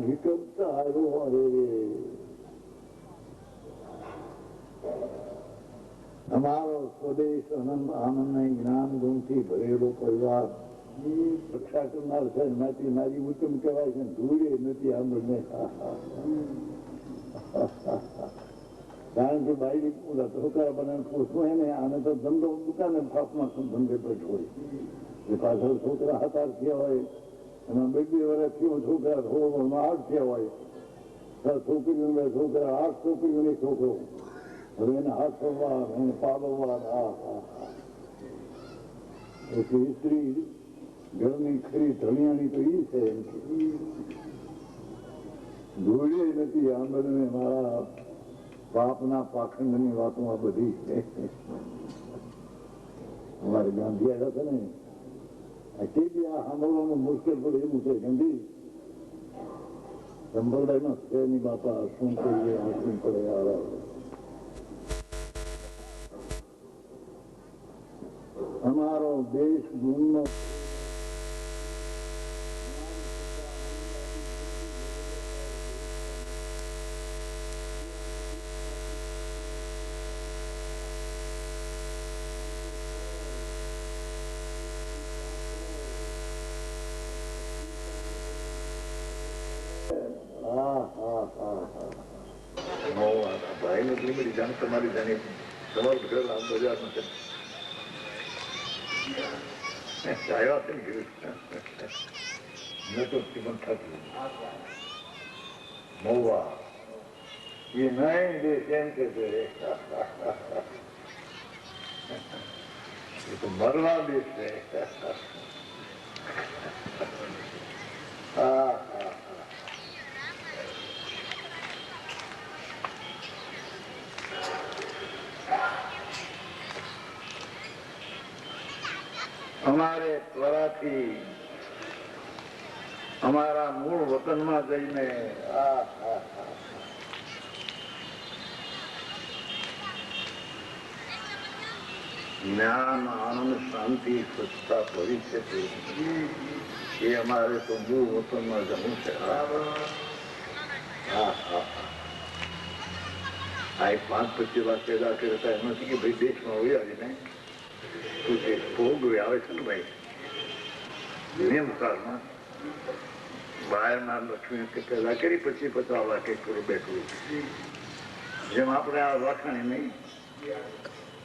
નિકટતા આવ્યો રે અમારો સ્વદેશ અનંત આનંદ જ્ઞાન ગુણથી ભરેલો પરિવાર રક્ષા કરનાર છે. એમાંથી મારી ઉત્તમ કહેવાય છે. ધૂળે નથી આંબળને કારણ કે બાઈ છોકરા બનાવે ખોશું એને આને તો ધંધો દુકાને ફાફમાં ધંધે પેટ હોય. એ પાછળ છોકરા 7-8 થયા હોય એમાં 2-2 વર્ષ થયો છોકરા 8 થયા હોય. છોકરીઓ છોકરા 8 છોકરીઓની છોકરો હવે એને હાથવાર એને પાલવવાર એટલે સ્ત્રી ઘરની ખરી ધણિયાની તો ઈ છે. ધૂળે નથી આંબળને મારા બાપના પાખંડની વાતોમાં બધી છે. અમારે ગાંધી આવ્યા છે ને તે બી આ સાંભળવાનું મુશ્કેલ પડે એવું છે. ગાંધી સંભળાયમાં છે ની બાપા શું કરીએ શું પડે અમારો દેશ ગુણનો ભાઈ ને એટલી બધી જાણ તમારી જાણી તમારું ઘર આમ બજારમાં છે આવ્યા છે ને ગીર નતો શ્રીમંત થતું મહુવા એ નહીં દેશ એમ કે છે એ તો મરવા દેશ છે. હા અમારે ત્વરાથી અમારા મૂળ વતનમાં જઈને જ્ઞાન આનંદ શાંતિ સ્વચ્છતા ભરી છે એ અમારે તો મૂળ વતનમાં જવું છે. આ 5-25 વાત પેદા કરતા એમ નથી કે ભાઈ દેશમાં હોય આજે નહીં ભોગ આવે છે ને ભાઈ નિયમકાળમાં બહારના લક્ષ્મી પેદા કરી પછી 50 લાખ કરોડ બેઠું જેમ આપણે આ લાખાણી નહીં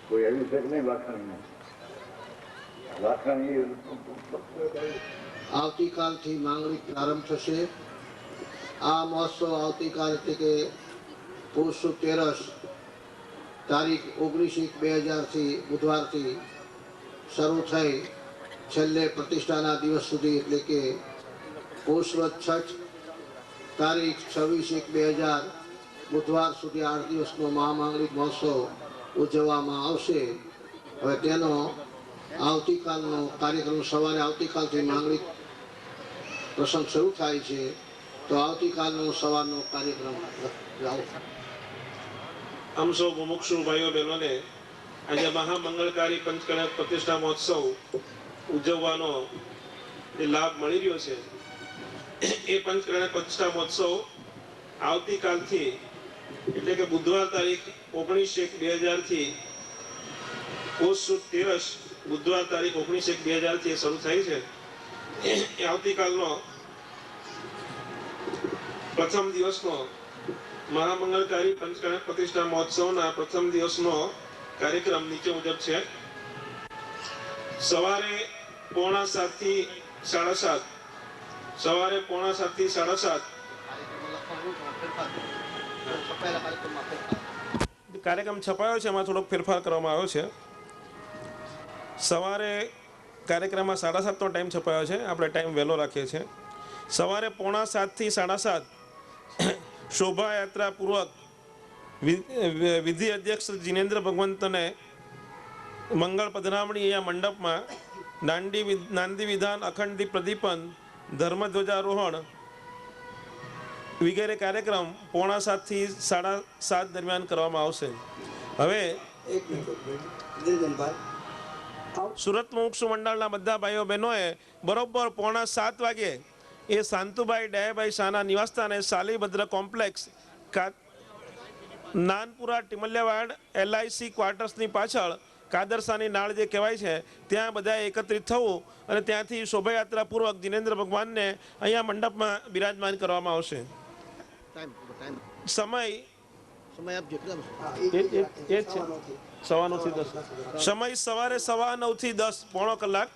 કોઈ આવ્યું છે કે નહીં લાખાણી લાખાણી આવતીકાલથી માંગણી પ્રારંભ થશે. આ મહોત્સવ આવતીકાલ એટલે કે પુષ 13 તારીખ 19/1/2000 થી બુધવારથી શરૂ થઈ છેલ્લે પ્રતિષ્ઠાના દિવસ સુધી એટલે કે પુષ્ય છઠ તારીખ 26/1/2000 બુધવાર સુધી 8 દિવસનો મહામાંગલિક મહોત્સવ ઉજવવામાં આવશે. હવે તેનો આવતીકાલનો કાર્યક્રમ સવારે આવતીકાલથી માંગલિક પ્રસંગ શરૂ થાય છે તો આવતીકાલનો સવારનો કાર્યક્રમ આમ સૌ મુમુક્ષુ ભાઈઓ બહેનોને આજે મહામંગળકારી પંચકળા પ્રતિષ્ઠા મહોત્સવ ઉજવવાનો જે લાભ મળી રહ્યો છે એ પંચકળા પ્રતિષ્ઠા મહોત્સવ આવતીકાલથી એટલે કે બુધવાર તારીખ 19/1/2000 થી પુષ 13 બુધવાર તારીખ 19/1/2000 થી શરૂ થાય છે. એ આવતીકાલનો પ્રથમ દિવસનો મહામંગળકારી પંચકળા પ્રતિષ્ઠા મહોત્સવના પ્રથમ દિવસનો કાર્યક્રમ નીચે મુજબ છે. સવારે 6:45 થી 7:30 સવારે 6:45 થી 7:30 કાર્યક્રમ છપાયો છે, એમાં થોડોક ફેરફાર કરવામાં આવ્યો છે. સવારે કાર્યક્રમમાં 7:30 નો ટાઈમ છપાયો છે, આપણે ટાઈમ વહેલો રાખીએ છીએ. સવારે 6:45 થી 7:30 શોભાયાત્રા પૂર્વક વિધિ અધ્યક્ષ જીનેન્દ્ર ભગવંતને મંગળ પધરામણી અહીંયા મંડપમાં નાંદી વિધાન અખંડ દીપ પ્રદીપન ધર્મધ્વજારોહણ વગેરે કાર્યક્રમ 6:45 થી 7:30 દરમિયાન કરવામાં આવશે. હવે સુરત મુમુક્ષુ મંડળના બધા ભાઈઓ બહેનોએ બરોબર 6:45 વાગે એ શાંતુભાઈ ડયાભાઈ શાહના નિવાસસ્થાને શાલીભદ્ર કોમ્પ્લેક્સ નાનપુરા ટિમલિયાવાડ LIC ક્વાર્ટર્સની પાછળ કાદરસાની નાળ જે કહેવાય છે ત્યાં બધા એકત્રિત થવું અને ત્યાંથી શોભાયાત્રા પૂર્વક જિનેન્દ્ર ભગવાનને અહીંયા મંડપમાં બિરાજમાન કરવામાં આવશે. સમય સમય સવારે 9:15 થી 10 પોણો કલાક.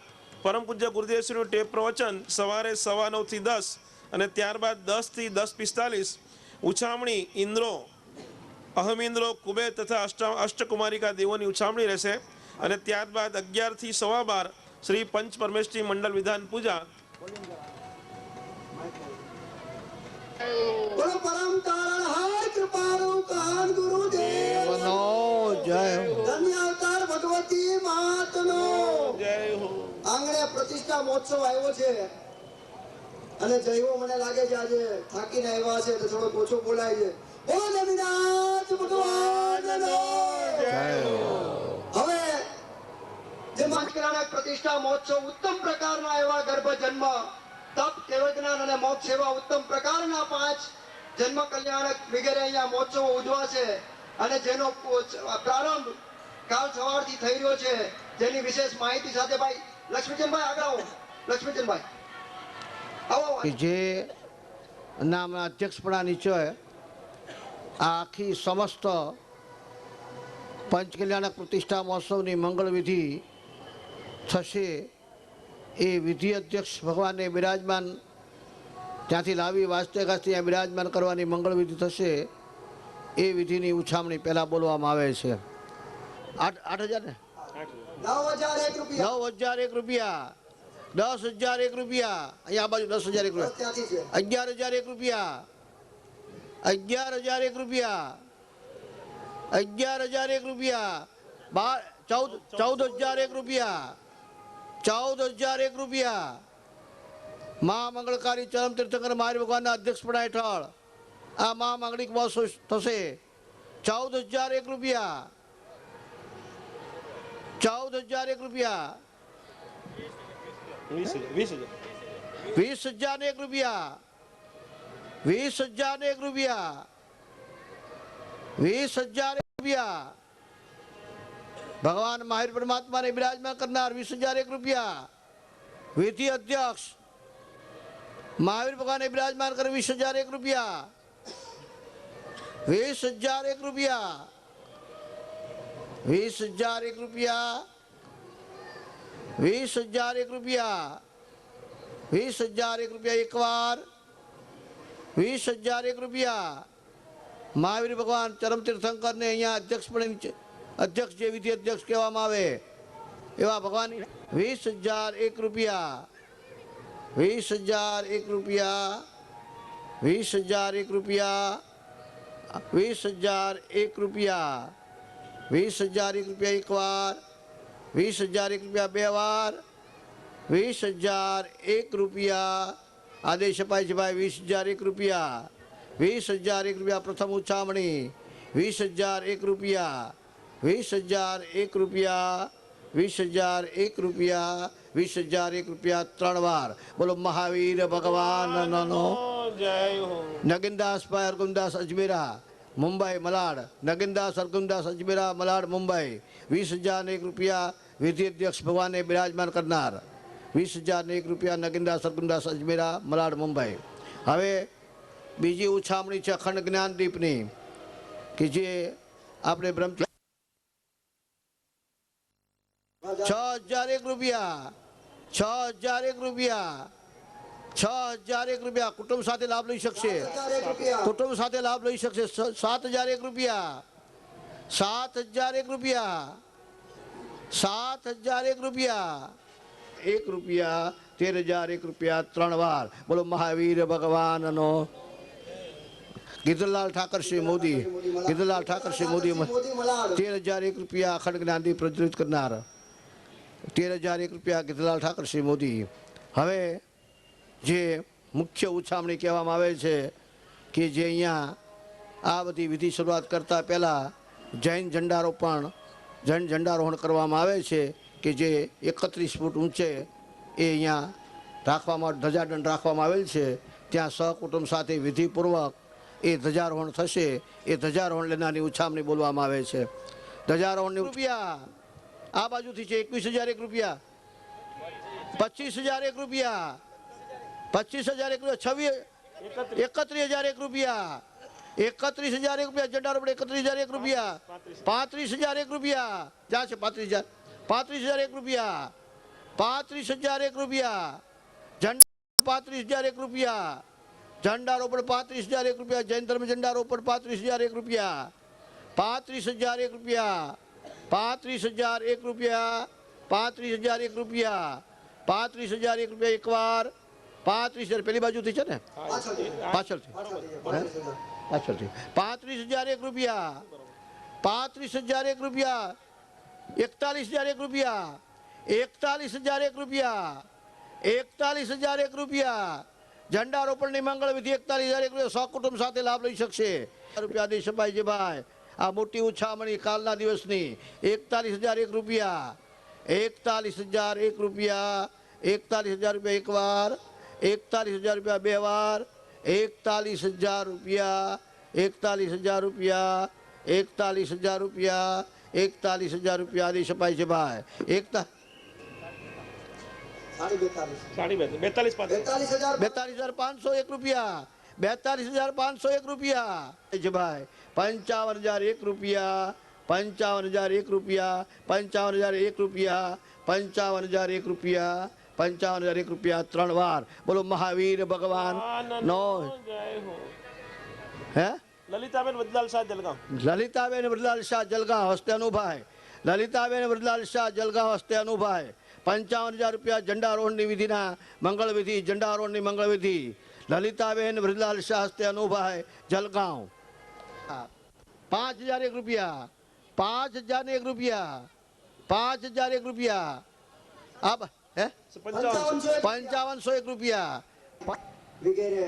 પરમ પૂજ્ય ગુરુદેવશ્રીનું ટેપ પ્રવચન સવારે 9:15 થી 10 અને ત્યારબાદ 10 થી 10:45 ઉછામણી ઇન્દ્રો અહમિન્દ્રો કુબેર તથા અષ્ટકુમારિકા દેવોની ઉછામણી રહેશે અને ત્યારબાદ 11 થી 12:15 શ્રી પંચ પરમેશ્વરી મંડળ વિધાન પૂજા. પરમ તારણહાર કૃપાળુ કાન ગુરુદેવનો જય ધન્ય અવતાર ભગવતી માતનો જય હો. આંગણે પ્રતિષ્ઠા મહોત્સવ આવ્યો છે અને જયવો મને લાગે છે આજે થાકીને આવ્યા છે તો થોડો ઓછો બોલાય છે. ઓ નવીનાથ ભગવાનનો જય હો. હવે જે મંગળાના પ્રતિષ્ઠા મહોત્સવ ઉત્તમ પ્રકારના એવા ગર્ભ જન્મ તપ કેવજ્ઞાન અને મોક્ષ સેવા ઉત્તમ પ્રકારના 5 જન્મ કલ્યાણક વગેરે અહીંયા મહોત્સવો ઉજવાશે અને જેનો પ્રારંભ કાલ સવારથી થઈ રહ્યો છે જેની વિશેષ માહિતી સાથે ભાઈ લક્ષ્મીચંદભાઈ આગળ આવો. લક્ષ્મીચંદભાઈ આવો. જે નામના અધ્યક્ષપણા નીચે આ આખી સમસ્ત પંચ કલ્યાણક પ્રતિષ્ઠા મહોત્સવની મંગળ વિધિ થશે. એ વિધિ અધ્યક્ષ ભગવાનને બિરાજમાન ત્યાંથી લાવી વાસ્તેગાસથી અહીંયા બિરાજમાન કરવાની મંગળ વિધિ થશે. એ વિધિની ઉછામણી પહેલાં બોલવામાં આવે છે. 8,000 ને 9,001 રૂપિયા 9,001 રૂપિયા 10,001 રૂપિયા અહીંયા આ બાજુ 10,001 રૂપિયા ત્યાંથી છે 11,001 રૂપિયા 11,001 રૂપિયા 11,001 રૂપિયા 14,001 રૂપિયા 14,001 રૂપિયા મહામંગળકારી ચરમ તીર્થંકર મહાવીર ભગવાનના અધ્યક્ષપણા હેઠળ આ મહામાંગલિક મહોત્સવ થશે. 14,001 રૂપિયા 14,001 રૂપિયા 20,001 રૂપિયા 20,001 રૂપિયા 20,001 રૂપિયા ભગવાન મહાવીર પરમાત્માને બિરાજમાન કરનાર 20,001 રૂપિયા વિધિ અધ્યક્ષ મહાવીર ભગવાનને બિરાજમાન કરે 20,001 રૂપિયા 20,001 રૂપિયા 20,001 રૂપિયા 20,001 રૂપિયા 20,001 રૂપિયા એકવાર 20,001 રૂપિયા મહાવીર ભગવાન ચરમ તીર્થંકરને અહીંયા અધ્યક્ષપણે અધ્યક્ષ જે વિધિ અધ્યક્ષ કહેવામાં આવે એવા ભગવાન 20,001 રૂપિયા 20,001 રૂપિયા 20,001 રૂપિયા 20,001 રૂપિયા 20,001 રૂપિયા એકવાર 20,001 રૂપિયા બે વાર 20,001 રૂપિયા આદેશ અપાય છે ભાઈ 20,001 રૂપિયા 20,001 રૂપિયા પ્રથમ ઉછામણી 20,001 રૂપિયા 20,001 રૂપિયા 20,001 રૂપિયા 20,001 રૂપિયા 3 વાર. બોલો મહાવીર ભગવાનનો જય હો. નગીનદાસભાઈ અરગુમદાસ અજમેરા મુંબઈ મલાડ નગીનદાસ અરગુમદાસ અજમેરા મલાડ મુંબઈ 20,001 રૂપિયા વિધિ અધ્યક્ષ ભગવાનને બિરાજમાન કરનાર 20,001 રૂપિયા નગીનદાસ અરગુમદાસ અજમેરા મલાડ મુંબઈ. હવે બીજી ઉછામણી છે અખંડ જ્ઞાનદીપની કે જે આપણે બ્રહ્મચર્ય 6,001 રૂપિયા 6,001 રૂપિયા 6,001 રૂપિયા કુટુંબ સાથે લાભ લઈ શકશે. 7,001 રૂપિયા કુટુંબ સાથે લાભ લઈ શકશે. 7,001 રૂપિયા 7,001 રૂપિયા 7,001 રૂપિયા 1 રૂપિયા 13,001 રૂપિયા 3 વાર. બોલો મહાવીર ભગવાનનો. ગીધરલાલ ઠાકરસિંહ મોદી ગીધરલાલ ઠાકરસિંહ મોદી 13,001 રૂપિયા અખંડ જ્ઞાનદીપ પ્રજ્વલિત કરનાર 13,001 રૂપિયા ગીધરલાલ ઠાકરસિંહ મોદી. હવે જે મુખ્ય ઉછામણી કહેવામાં આવે છે કે જે અહીંયા આ બધી વિધિ શરૂઆત કરતાં પહેલાં જૈન ઝંડારોહણ કરવામાં આવે છે કે જે 31 ફૂટ ઊંચે એ અહીંયા રાખવામાં ધ્વજાદંડ રાખવામાં આવેલ છે ત્યાં સહકુટુંબ સાથે વિધિપૂર્વક એ ધ્વજારોહણ થશે. એ ધ્વજારોહણ લેનારની ઉછામણી બોલવામાં આવે છે. ધ્વજારોહણની રૂપિયા આ બાજુથી છે 21,001 રૂપિયા, 25,001 રૂપિયા, 25,001 રૂપિયા, 31,001 રૂપિયા, 31,001 રૂપિયા, ઝંડા રોપડ 31,001 રૂપિયા, 35,001 રૂપિયા, જ્યાં છે 35,000, 35,001 રૂપિયા, 35,001 રૂપિયા, ઝંડા 35,001 રૂપિયા, ઝંડા રોપડ 35,001 રૂપિયા, જૈન ધર્મ ઝંડા રોપડ 35,001 રૂપિયા, 35,001 રૂપિયા, 35,001 રૂપિયા, 35,001 રૂપિયા, 35,001 રૂપિયા એકવાર, 35,000 પેલી બાજુથી છે ને પાછળથી, પાછળથી 35,001 રૂપિયા, 35,001 રૂપિયા, 41,001 રૂપિયા, 41,001 રૂપિયા, 41,001 રૂપિયા, ઝંડા રોપણની મંગળ વિધિ 41,001 રૂપિયા સહકુટુંબ સાથે લાભ લઈ શકશે. રૂપિયા દેશભાઈજીભાઈ આ મોટી ઉછામણી કાલના દિવસની 41,001 રૂપિયા, 41,001 રૂપિયા, 41,000 રૂપિયા એક વાર, 41,000 રૂપિયા બે વાર, 41,000 રૂપિયા, 41,000 રૂપિયા, 41,000 રૂપિયા, 41,000 રૂપિયા આદિ છપાય છે ભાઈ. 42,501 રૂપિયા, 42,501 રૂપિયા છે ભાઈ. 55,001 રૂપિયા, 55,001 રૂપિયા, 55,001 રૂપિયા, 55,001 રૂપિયા, 55,001 રૂપિયા ત્રણ વાર. બોલો મહાવીર ભગવાન નો. હે લલિતાબેન વડલાલ શાહ જલગાંવ, લલિતાબેન વડલાલ શાહ જલગાંવ હસ્તે અનુભાઈ, લલિતાબેન વડલાલ શાહ જલગાંવ હસ્તે અનુભાઈ. 55,000 રૂપિયા ઝંડારોહણની વિધિના મંગળ વિધિ, ઝંડારોહણની મંગળ વિધિ લલિતાબેન વડલાલ શાહ હસ્તે અનુભાઈ જલગાંવ. 5,001 રૂપિયા, 5,001 રૂપિયા, 5,001 રૂપિયા, આ હે 55,101 રૂપિયા વગેરે.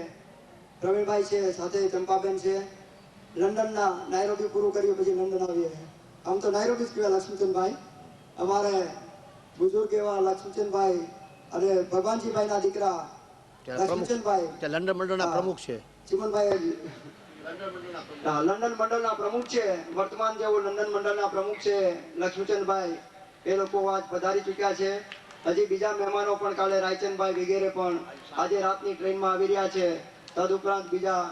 પ્રવીણભાઈ છે, સાથે ચંપાબેન છે. લંડનના નાયરોબી પૂરું કર્યું પછી લંડન આવીએ. આમ તો નાયરોબી જ કહેવાય લક્ષ્મીચંદભાઈ. અમારે બુઝુર્ગ એવા લક્ષ્મીચંદભાઈ અને ભગવાનજીભાઈના દીકરા લક્ષ્મીચંદભાઈ લંડન મંડળના પ્રમુખ છે. ચિમનભાઈ લંડન મંડળના પ્રમુખ છે. વર્તમાન જેઓ લંડન મંડળના પ્રમુખ છે લક્ષ્મીચંદભાઈ, એ લોકો આજ પધારી ચૂક્યા છે. હજી બીજા મહેમાનો પણ કાલે રાયચંદભાઈ વગેરે પણ આજે રાતની ટ્રેનમાં આવી રહ્યા છે. તદુપરાંત બીજા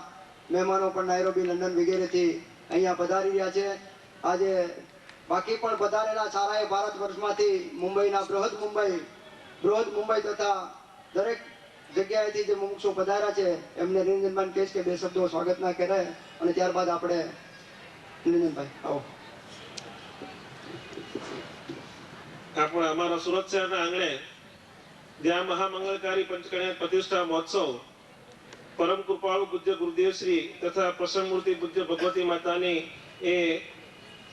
મહેમાનો પણ નાયરોબી, લંડન વગેરેથી અહીંયા પધારી રહ્યા છે. આજે બાકી પણ પધારેલા સારા ભારત વર્ષમાંથી મુંબઈના બૃહદ મુંબઈ તથા દરેક જગ્યાએથી જે મુમુક્ષો પધાર્યા છે એમને નિરંજનભાઈ કહીશ કે બે શબ્દો સ્વાગતના કરે અને ત્યારબાદ આપણે નિરંજનભાઈ આવો. આપણે અમારા સુરત શહેરના આંગણે જ્યાં મહામંગલકારી પંચકન્યા પ્રતિષ્ઠા મહોત્સવ પરમ કૃપાળુ પૂજ્ય ગુરુદેવ શ્રી તથા પ્રસન્ન મૂર્તિ પૂજ્ય ભગવતી માતાની એ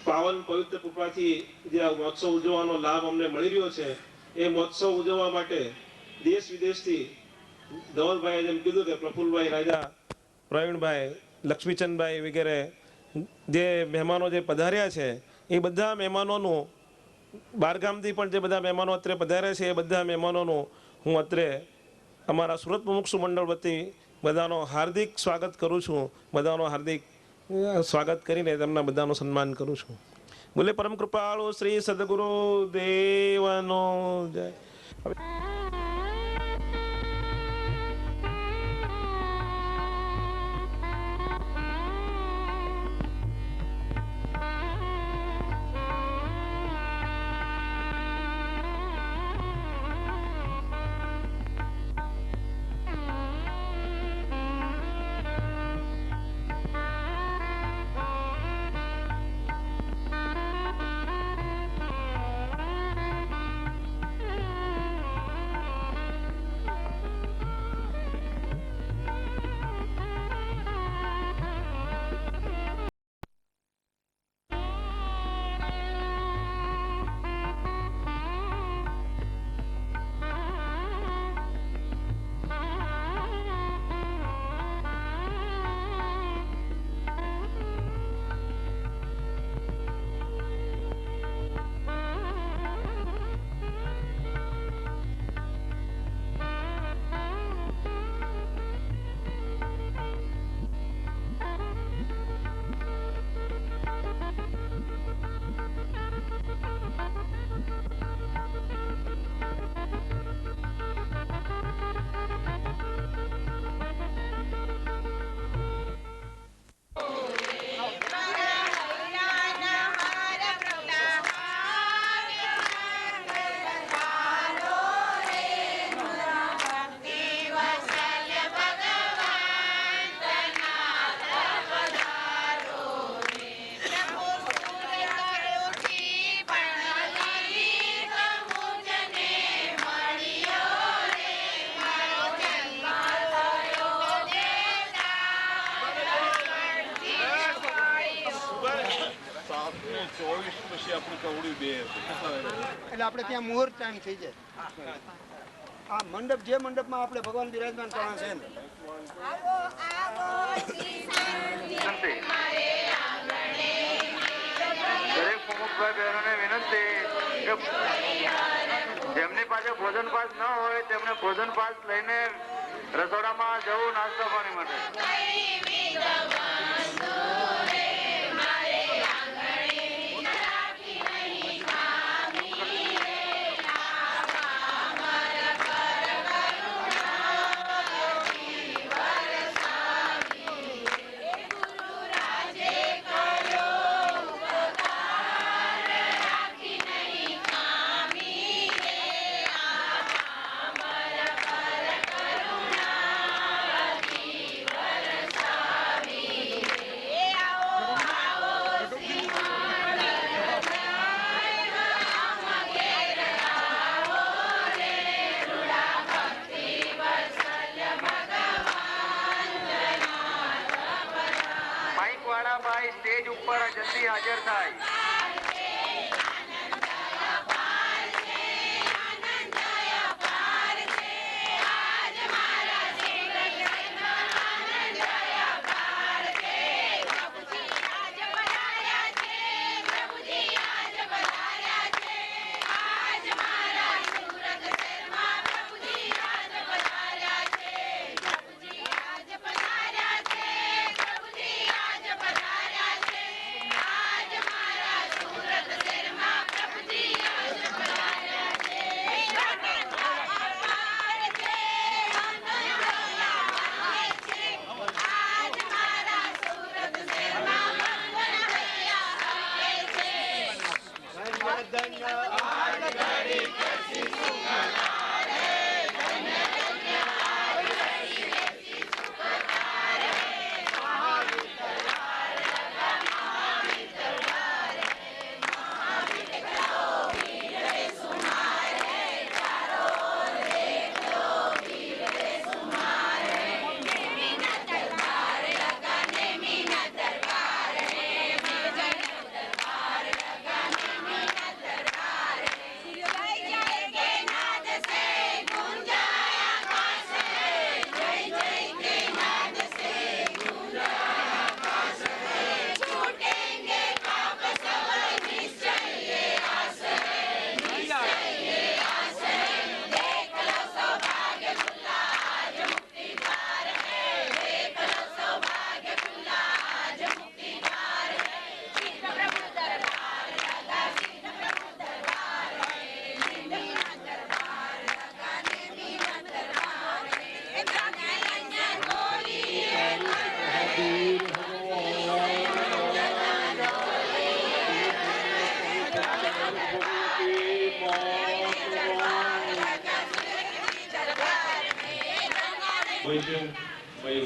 પાવન પવિત્ર કૃપાથી જે આ મહોત્સવ ઉજવવાનો લાભ અમને મળી રહ્યો છે, એ મહોત્સવ ઉજવવા માટે દેશ વિદેશથી ધવલભાઈએ જેમ કીધું કે પ્રફુલભાઈ રાજા, પ્રવીણભાઈ, લક્ષ્મીચંદભાઈ વગેરે જે મહેમાનો જે પધાર્યા છે એ બધા મહેમાનોનું, બહારગામથી પણ જે બધા મહેમાનો અત્રે પધાર્યા છે એ બધા મહેમાનોનું હું અત્રે અમારા સુરત મુમુક્ષુ મંડળ વતી બધાનો હાર્દિક સ્વાગત કરું છું. બધાનો હાર્દિક સ્વાગત કરીને તેમના બધાનું સન્માન કરું છું. બોલે પરમ કૃપાળુ શ્રી સદગુરુ દેવનો જય. એટલે આપણે ત્યાં મુહૂર્ત ટાઈમ થઈ જાય. આ મંડપ જે મંડપમાં આપણે ભગવાન બિરાજમાન કરવાના છે ને દરેક પ્રમુખભાઈ બહેનોને વિનંતી કે જેમની પાસે ભોજન પાસ ન હોય તેમને ભોજન પાસ લઈને રસોડામાં જવું નાસ્તા પાણી માટે. ભાઈ સ્ટેજ ઉપર જલ્દી હાજર થાય.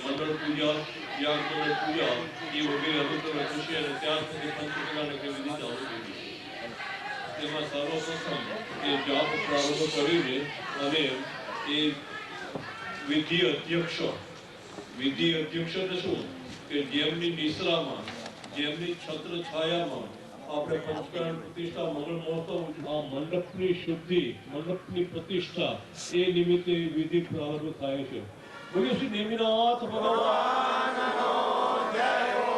મંડળ પૂજા યાગ મંડળ પૂજા એ વગેરે અનુક્રમે થશે અને ત્યાર સુધી પંચકલાને કેવી રીતે ચાલુ થઈ તેમાં સર્વપ્રથમ એ જાપ પ્રારંભ કરીને અને એ વિધિ અધ્યક્ષ એટલે શું કે જેમની નિશ્રામાં જેમની છત્ર છાયામાં આપણે પંચકરણ પ્રતિષ્ઠા મંગળ મહોત્સવ આ મંડપની શુદ્ધિ મંડપની પ્રતિષ્ઠા એ નિમિત્તે વિધિ પ્રારંભ થાય છે. બોલ્યો શ્રી નેમિનાથ ભગવાનનો જય હો.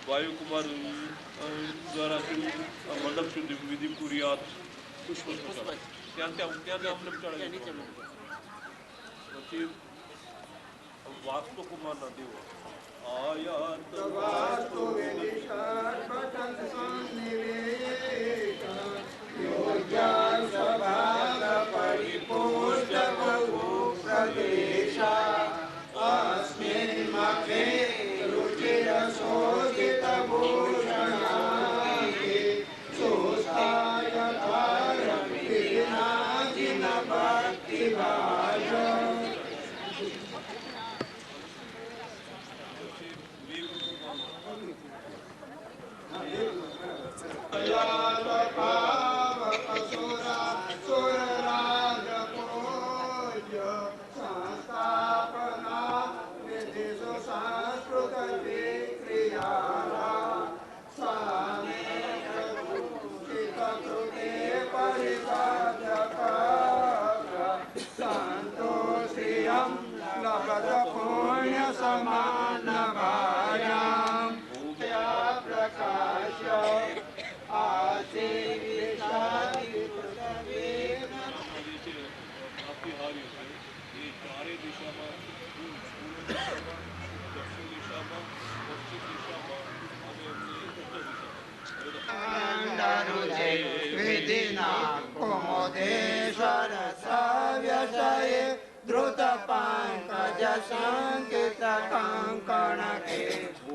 વાયુકુમાર દ્વારા મંડપ સુધી વિધિ પૂરી પુષ્પ ત્યાં અમને ચડે. પછી વાસ્તુકુમારના દેવો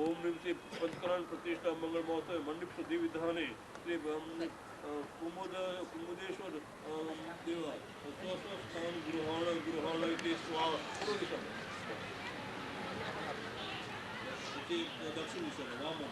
ओम निम्ति पंचकरण प्रतिष्ठा मंगल महोत्सव मंडप शुद्धि विधाने श्री कुमुदेश्वर देवा स्थान गृहाण इति स्वाहा दक्षिण दिशा वाम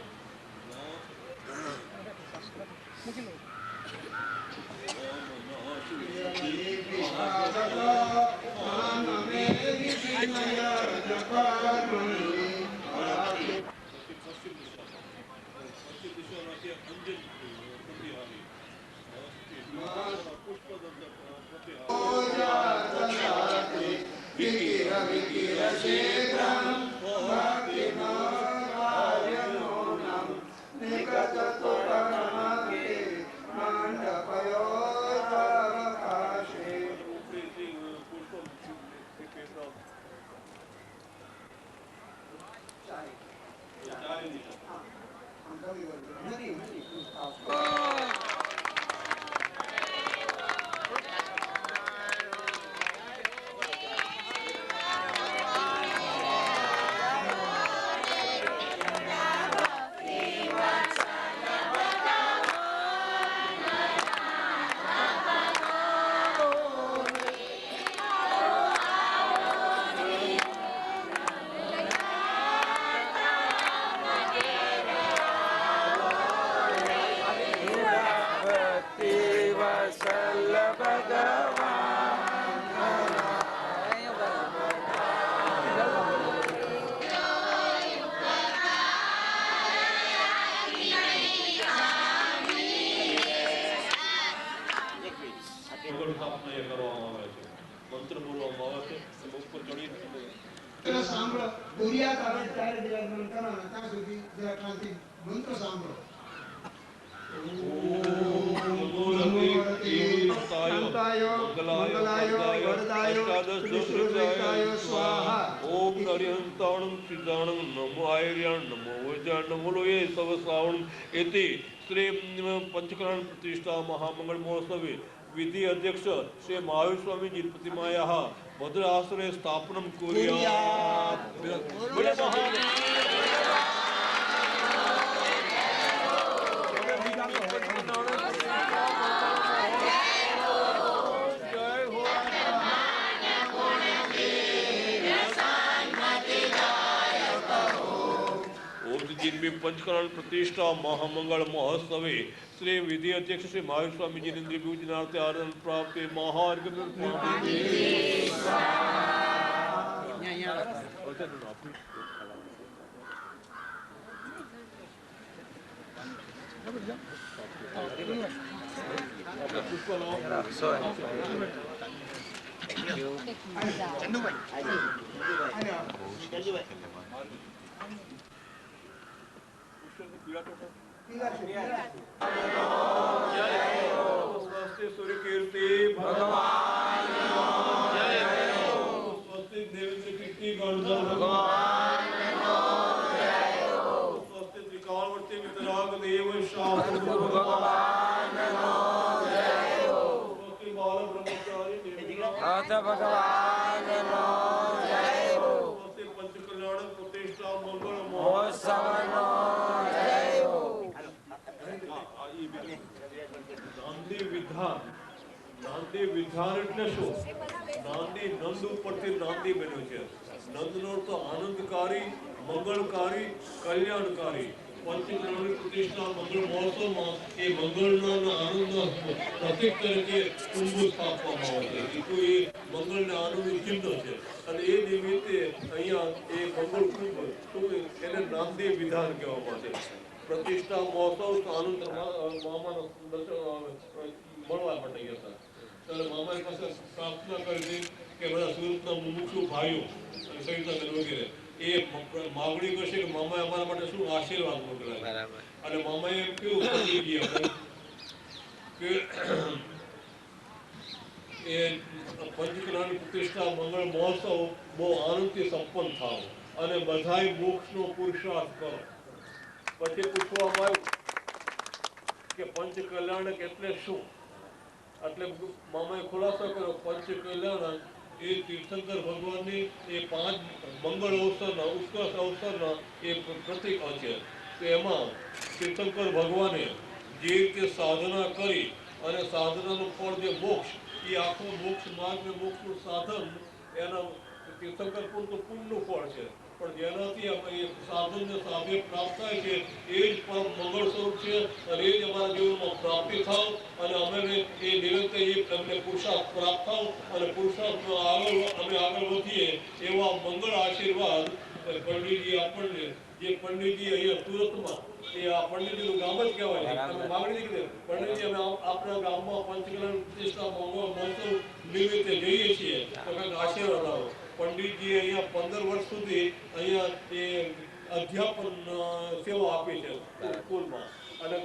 श्री पंचकरण प्रतिष्ठा महामंगल महोत्सवे विधि अध्यक्ष श्री महावीर स्वामी जी प्रतिमायाः भद्र आश्रय स्थापनं कुर्यात्। जिनमें पंचकरण प्रतिष्ठा महामंगल महोत्सवे श्री विधि अध्यक्ष श्री महावीर स्वामी जी इंद्र पूजनार्थे आनंद प्राप्ति महार्घ स्वस्ति सूर्य कीर्ति भगवान जय हो। स्वस्ति देवेंद्र कीर्ति गणधर भगवान जय हो। स्वस्ति त्रिकालवर्ती वितराग देव शास्त्र भगवान जय हो। स्वस्ति बाल ब्रह्मचारी भगवान जय हो। स्वस्ति पंचकल्याण प्रतिष्ठा मंगल महोत्सव નાંદી વિધાન એટલે શું? નાંદી નંદ ઉપરથી નાંદી બન્યું છે. નંદનો તો આનંદકારી, મંગળકારી, કલ્યાણકારી. પંચકલાની પ્રતિષ્ઠા મંગળ મહોત્સવમાં એ મંગળના આનંદના પ્રતીક તરીકે કુંભ સ્થાપવામાં આવે છે. તો એ મંગળના આનંદનું ચિહ્ન છે અને એ નિમિત્તે અહીંયા એ મંગળ કુંભ તો એને નામદેવ વિધાન કહેવામાં આવે છે. પ્રતિષ્ઠા મહોત્સવ આનંદ મામાનો મળવા માટે ગયા હતા. ત્યારે મામાની પાસે પ્રાર્થના કરી હતી કે બધા સુરતના મુમુક્ષુ ભાઈઓ અને સવિતાબેન વગેરે એ માગણી કરશે કે મામાએ અમારા માટે શું આશીર્વાદ મોકલાય. અને મામાએ કેવું કરી ગયા કે એ પંચકલાની પ્રતિષ્ઠા મંગળ મહોત્સવ બહુ આનંદથી સંપન્ન થાવ અને બધાય મોક્ષનો પુરુષાર્થ કરો. પછી પૂછવામાં આવ્યું કે પંચ કલ્યાણક એટલે શું? એટલે મામાએ ખુલાસો કર્યો પંચ કલ્યાણક એ તીર્થંકર ભગવાનની એ 5 મંગળ અવસરના ઉત્કર્ષ અવસરના એ પ્રતીક છે. તો એમાં તીર્થંકર ભગવાને જે રીતે સાધના કરી અને સાધનાનું ફળ જે મોક્ષ એ આખો મોક્ષ માર્ગ ને મોક્ષનું સાધન એના તીર્થંકર પુણ્યનું ફળ છે. પણ જેનાથી એ સાધનને સાધ્ય પ્રાપ્ત થાય છે એ જ પરમ મંગળ સ્વરૂપ છે અને એ જ અમારા જીવનમાં પ્રાપ્તિ થાવ અને અમે એ નિરંતર અમને પુરુષાર્થ પ્રાપ્ત થાવ અને પુરુષાર્થમાં અમે આગળ વધીએ એવા મંગળ આશીર્વાદ પંડિતજી આપણને જે પંડિતજી અહીંયા સુરતમાં એ આ પંડિતજીનું ગામ જ કહેવાય છે. અમે માગણી કીધી પંડિતજી અમે આપણા ગામમાં પંચકલાની પ્રતિષ્ઠા મહોત્સવ નિમિત્તે જઈએ છીએ તો કંઈક આશીર્વાદ આવો. પંડિતજી અહીંયા 15 વર્ષ સુધી અહીંયા એ અધ્યાપન સેવા આપી છે સ્કૂલમાં અને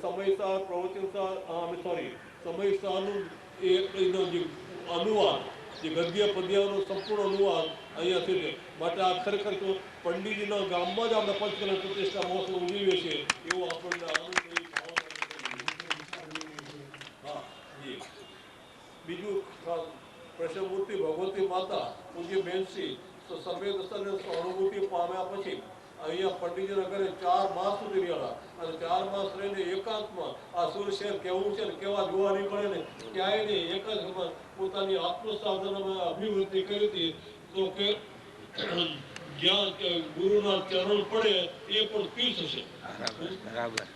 સમયસર પ્રવચનસર સમયસરનું એનો જે અનુવાદ જે ગદ્ય પદ્યનો સંપૂર્ણ અનુવાદ અહીંયા થયું. માટે આ ખરેખર તો પંડિતજીના ગામમાં જ આપણે પંચકલાની પ્રતિષ્ઠા મહોત્સવ ઉજવીએ છીએ એવો આપણને આનંદ હા જી. બીજું કૃષ્ણમૂર્તિ ભગવતી માતા પૂજ્ય બેનશ્રી સફેદ અસરને અનુભૂતિ પામ્યા પછી અહીંયા પંડિતજીના ઘરે 4 માસ સુધી રહ્યા અને 4 માસ રહીને એકાંતમાં આ સુર શહેર કેવું છે ને કેવા જોવા નહીં મળે ને ક્યાંય નહીં એકાંતમાં પોતાની આત્મસાધનામાં અભિવૃદ્ધિ કરી હતી. તો કે જ્યાં ગુરુના ચરણ પડે એ પણ તીર્થ છે.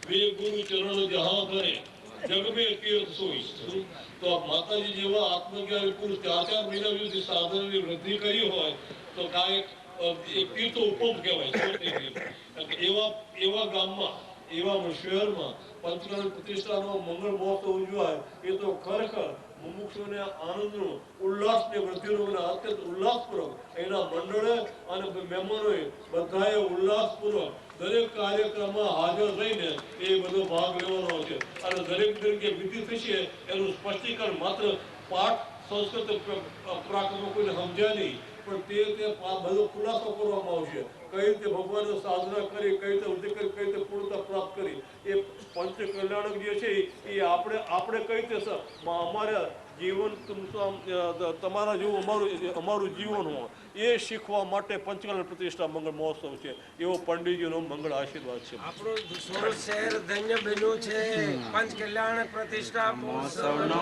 બે ગુરુ ચરણ જહા કરે જગમે તીર્થ સોઈ. તો માતાજી જેવા આત્મજ્ઞાની પુરુષ 4 મહિના સુધી સાધનાની વૃદ્ધિ કરી હોય તો કાંઈક એક તીર્થ ઉપમ કહેવાય. એવા ગામમાં એવા શહેરમાં પંચકલાની પ્રતિષ્ઠાનો મંગળ મહોત્સવ ઉજવાય એ તો ખરેખર મુમુક્ષુને આનંદનો ઉલ્લાસને વૃદ્ધિનો અત્યંત ઉલ્લાસપૂર્વક એના મંડળે અને મહેમાનોએ બધાએ ઉલ્લાસપૂર્વક દરેક કાર્યક્રમમાં હાજર રહીને એ બધો ભાગ લેવાનો છે અને દરેક જે વિધિ થશે એનું સ્પષ્ટીકરણ માત્ર પાઠ સંસ્કૃત પ્રાકૃતમાં કોઈને સમજ્યા નહીં પણ તે બધો ખુલાસો કરવામાં આવશે. કઈ રીતે ભગવાનની સાધના કરી, કઈ રીતે વૃદ્ધિ કરી, કઈ રીતે પૂર્ણતા પ્રાપ્ત કરી. એ પંચ કલ્યાણક જે છે એ આપણે કઈ રીતે અમારે જીવન તમારા જેવું અમારું જીવન હોય એ શીખવા માટે પંચકલાની પ્રતિષ્ઠા મંગળ મહોત્સવ છે. એવો પંડિતજીનો મંગળ આશીર્વાદ છે. આપણું સુરત શહેર ધન્ય બન્યું છે પંચ કલ્યાણ પ્રતિષ્ઠા મહોત્સવનો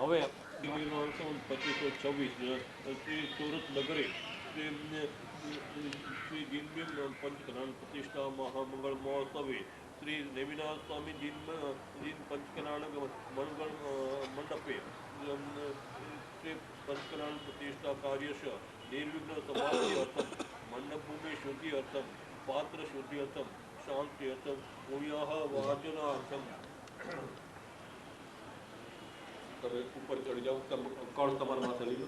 હવે 2526 સુરત નગરે શ્રી જીનબીમ પંચકલાની પ્રતિષ્ઠા મહામંગળ મહોત્સવે શ્રી નેમિનાથ સ્વામી જીન પંચકલાણક મંગળ મંડપે શ્રી પંચકલાની પ્રતિષ્ઠા કાર્યસ્ય નિર્વિઘ્ન સમાપ્તિ અર્થમ મંડપભૂમિ શુદ્ધિ અર્થમ પાત્ર શુદ્ધિ અર્થમ શાંતિ અર્થમ પુણ્યઃ વાચનાર્થમ. તમે ઉપર ચડી જાઓ, કળ તમારા માથે લઈ લો,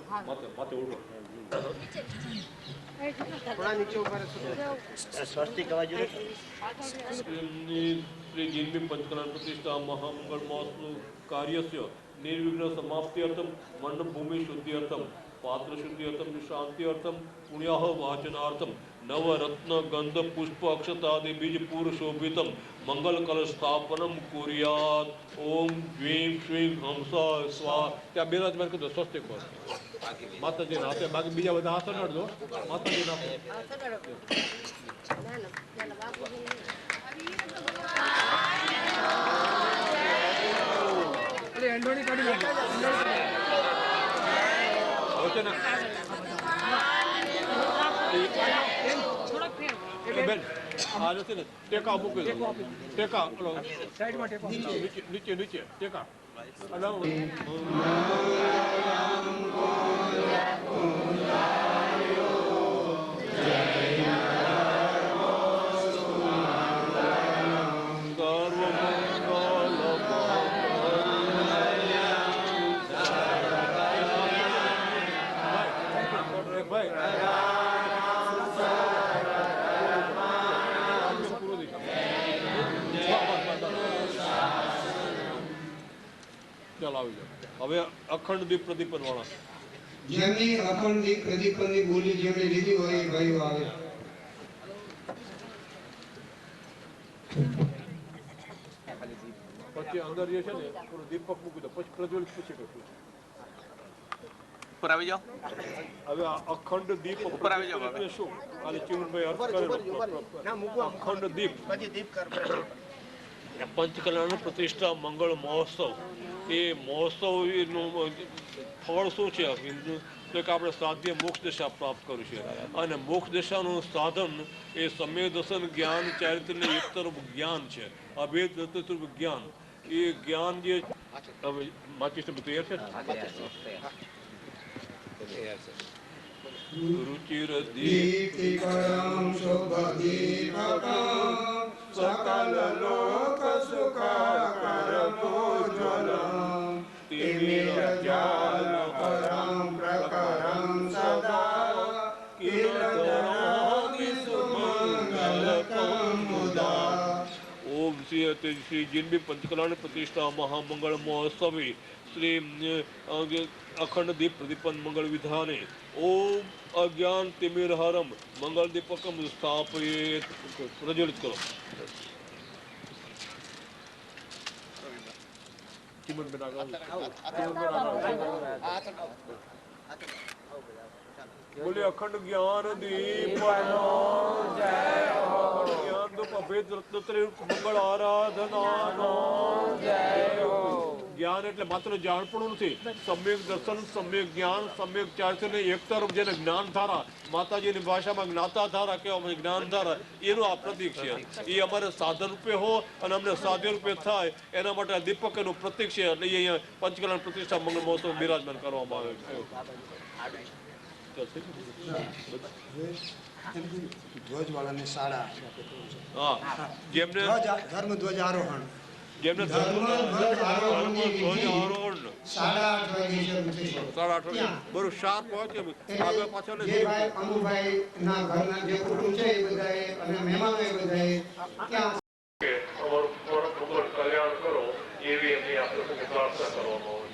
માથે ઉઠો. શ્રી જીનબીમ પંચકલાની પ્રતિષ્ઠા મહામંગળ મહોત્સવ કાર્યસ્ય નિર્વિઘ્ન સમાપ્તિ અર્થમ મંડપભૂમિ શુદ્ધિ અર્થમ પાત્ર શુદ્ધિ અર્થમ શાંતિ અર્થમ પુણ્યઃ વાચનાર્થમ નવરત્ન ગંધ પુષ્પ અક્ષતાદિ બીજ પૂર શોભિતમ મંગલ કલશ સ્થાપનમ કુર્યાત. ઓમ દ્વીમ શ્રીમ હંસા સ્વા. ત્યાં બિરાજમાન કરજો સ્વસ્તિક પર માતાજીના હાથે. બાકી બીજા બધા હાથ નડજો માતાજીના હાથે. કાઢી બેન આ નથી ને ટેકા મૂકી દો ટેકા નીચે નીચે ટેકા હવે અખંડ દીપ પ્રદીપન વાળા જેમની અખંડ દીપ પ્રદીપનની બોલી જેમણે લીધી હોય એ ભાઈઓ આવે. પછી અંદર જે છે ને થોડું દીપક મૂકી દો પછી પ્રજ્વલિત પછી કરશું. ઉપર આવી જાઓ. હવે અખંડ દીપ ઉપર આવી જાઓ એટલે શું ખાલી ચીમનભાઈ અર્થ કરે અખંડ દીપ પંચકલાનું પ્રતિષ્ઠા મંગળ મહોત્સવ એ મહોત્સવનું ફળ શું છે હિન્દુ તો કે આપણે સાધ્ય મોક્ષ દશા પ્રાપ્ત કર્યું છે અને મોક્ષ દશાનું સાધન એ સમ્યક દર્શન જ્ઞાન ચારિત્ર ને એક તરફ જ્ઞાન છે અભેદ તરફ જ્ઞાન એ જ્ઞાન જે હવે માચીસ તૈયાર છે રુચિર દીપિકરમ શુભદીપકમ સકલ લોક સુખાકરમોજ્જવલમ તિમિરજ્ઞાનકરમ પ્રકરમ સદા કિરણજનાગિ સુમંગલકમ મુદા. ઓમ શ્રી જિનબી પંચકલાની પ્રતિષ્ઠા મહામંગળ મહોત્સવે શ્રી અખંડ દીપ પ્રદીપન મંગળ વિધાને ઓમ અજ્ઞાન તિમિરહરમ મંગળ દીપકમ સ્થાપયેત પ્રજ્વલિત કરો. બોલે અખંડ જ્ઞાન દીપ જ્ઞાન દો અભેદ રત્નત્રય મંગળ આરાધનાનો જ્ઞાન એટલે માત્ર જાણપણું નથી સમ્યક દર્શન સમ્યક જ્ઞાન સમ્યક ચારિત્ર ને એક તરફ જેને જ્ઞાન ધારા માતાજીની ભાષામાં જ્ઞાતા ધારા કહેવામાં જ્ઞાન ધારા એનું આ પ્રતીક છે એ અમારે સાધન રૂપે હો અને અમને સાધ્ય રૂપે થાય એના માટે આ દીપક એનું પ્રતીક છે એટલે અહીંયા પંચકલાની પ્રતિષ્ઠા મંગળ મહોત્સવ બિરાજમાન કરવામાં આવે છે. ધ્વજવાળાની શાળા હા જેમને ધર્મ ધ્વજ આરોહણ જેમને બરોબર શાર્પ હોય છે આગળ પાછળ જે ભાઈ અમુભાઈ ના ઘરના જે કુટુંબ છે એ બધાએ અને મહેમાનો એ બધાએ ત્યાં અમારું પરમ કલ્યાણ કરો એવી એમની આપણે પ્રાર્થના કરવામાં આવે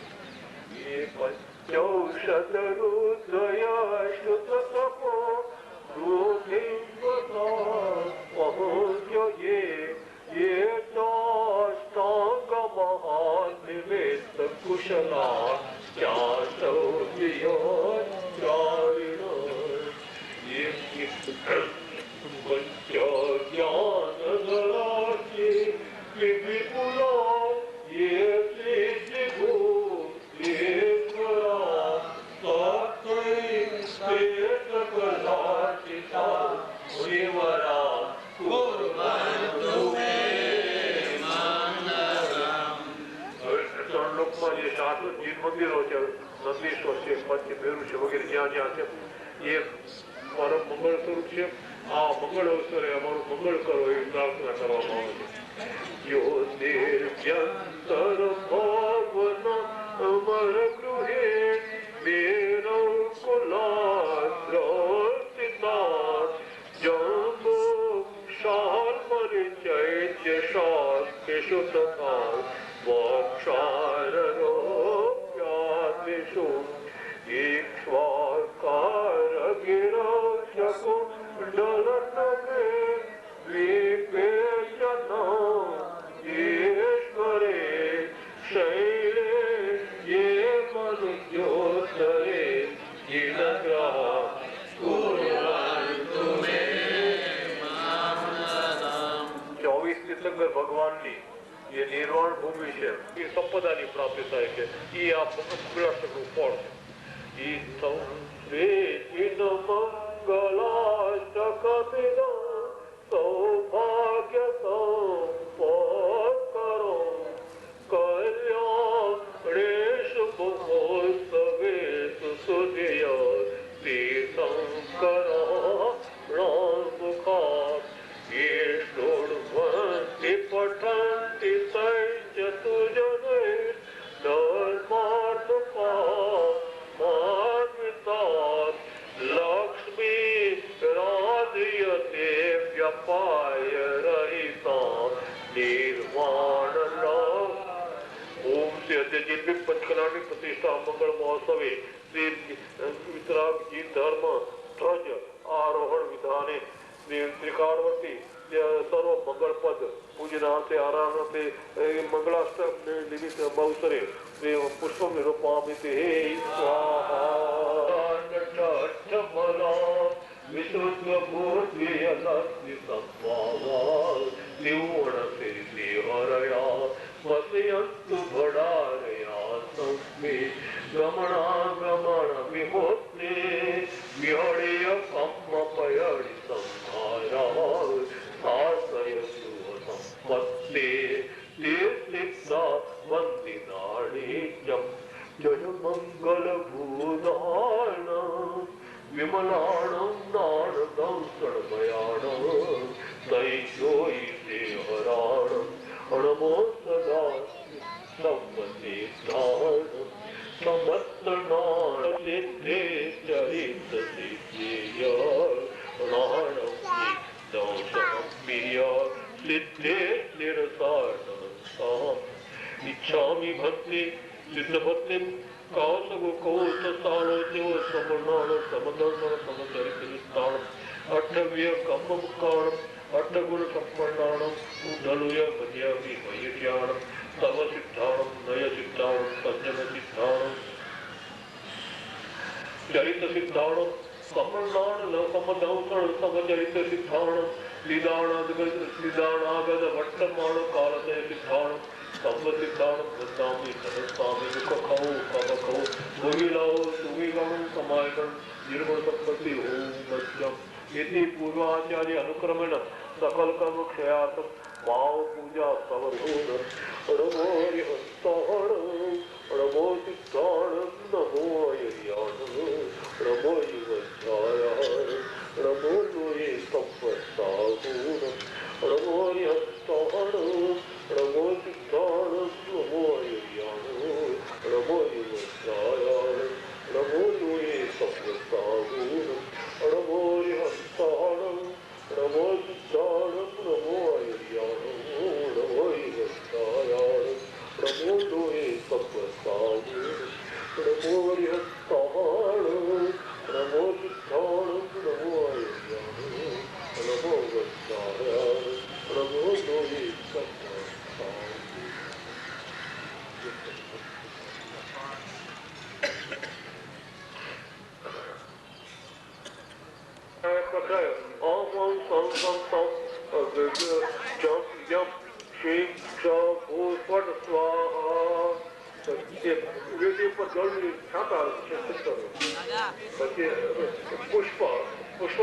મંદિરો છે નંદીશ્વર છે પંચમેરુ છે વગેરે જ્યાં જ્યાં છે એ પરમ મંગળ સ્વરૂપ છે આ મંગળ અવસરે અમારું મંગળ કરો એવી પ્રાર્થના કરવામાં આવે છે. જ્યોતિર્ભ્યંતર ભાવન અમર ગૃહે મેરવ કુલાદ્રતિતા જંબો શાલ પરિચૈત્ય શાસ્ત્રેષુ તથા વક્ષારરો યાત્રેષુ ઈક્ષ્વાકાર ગિરશકુંડલનગે વિપેયનોશ્વરે શૈલે યે મનુજ્યોતરે જીનગ્રહ કુર્વન્તુ મે માનસમ. 24 તીર્થંકર ભગવાનની ये निर्वाण भूमि है ये संपदा की प्राप्ति થાય છે એ આ મંગળાષ્ટકનું ફળ છે. ઈત્થં સ્વેચિન મંગલાષ્ટકમિદં पाय रहिता निर्वाण लाभ। ओम से अद्यजित भी पंचकलाटी प्रतिष्ठा मंगल महोत्सवे श्री वितराग जी धर्म ध्वज आरोहण विधाने त्रिकालवर्ती सर्व मंगल पद पूजनार्थे आराधनार्थे मंगलाष्टक निमित्त अवसरे पुष्पं निरूपयामि हे स्वाहा। विशुद्ध मूर्ति अलक्ष्य संभावा त्रिवण सिद्धि हरया पश्यन्तु भडारया तस्मै गमनागमन विमुक्ति विहर्य कम्म पयडि संहारा साधयतु संपत्ते तीर्थिक्ता वन्दिनानि जय मंगल भूदान विमलाणं नारदं सर्वयाणं तैजोयिते हराणं नमो सदा सम्मतिदानं समस्तनासिद्धे चरितसिद्धेय नाणं नित्यं सिद्धे निरसारणम् इच्छामि भक्ति सिद्धभक्तिं कौसगुकौतसारोद्यव समर्णाणं समदर्शनं समचरितविस्तारम् अट्टव्य कम्ममुखाणम् अट्टगुणसम्पन्नाणम् उद्धलुय भज्यामि मयज्ञानं तव सिद्धाणं नय सिद्धाणं संयम सिद्धाणं चरित सिद्धाणं समर्णाण समदंसण समचरित सिद्धाणं निदानागद वर्तमान कालदय सिद्धाणं संवसिद्धाणं वदामि सदस्वामि दुःखखौ कवखौ भोगिलाओ सुविगणं समायगणं निर्गुण संपत्ति ओम मध्यम इति पूर्वाचार्य अनुक्रमेण सकल कर्म क्षयार्थम भाव पूजा समर्पण नमो हरिहस्ताण नमो सिद्धाण नमो अय्याण नमो युवध्याय नमो लोये तपस्सागुण नमो हरिहस्ताण नमो सिद्धाण नमो अय्याण नमो युवध्याय नमो लोये तपस्सागुण नमो हरिहस्ताण नमो सिद्धाण नमो अय्याण नमो युवध्याय नमो लोये तपस्सागुण नमो हरिहस्ताण नमो सिद्धाण नमो अय्याण नमो युवध्याय नमो लोये तपस्सागुण। पुष्प पुष्प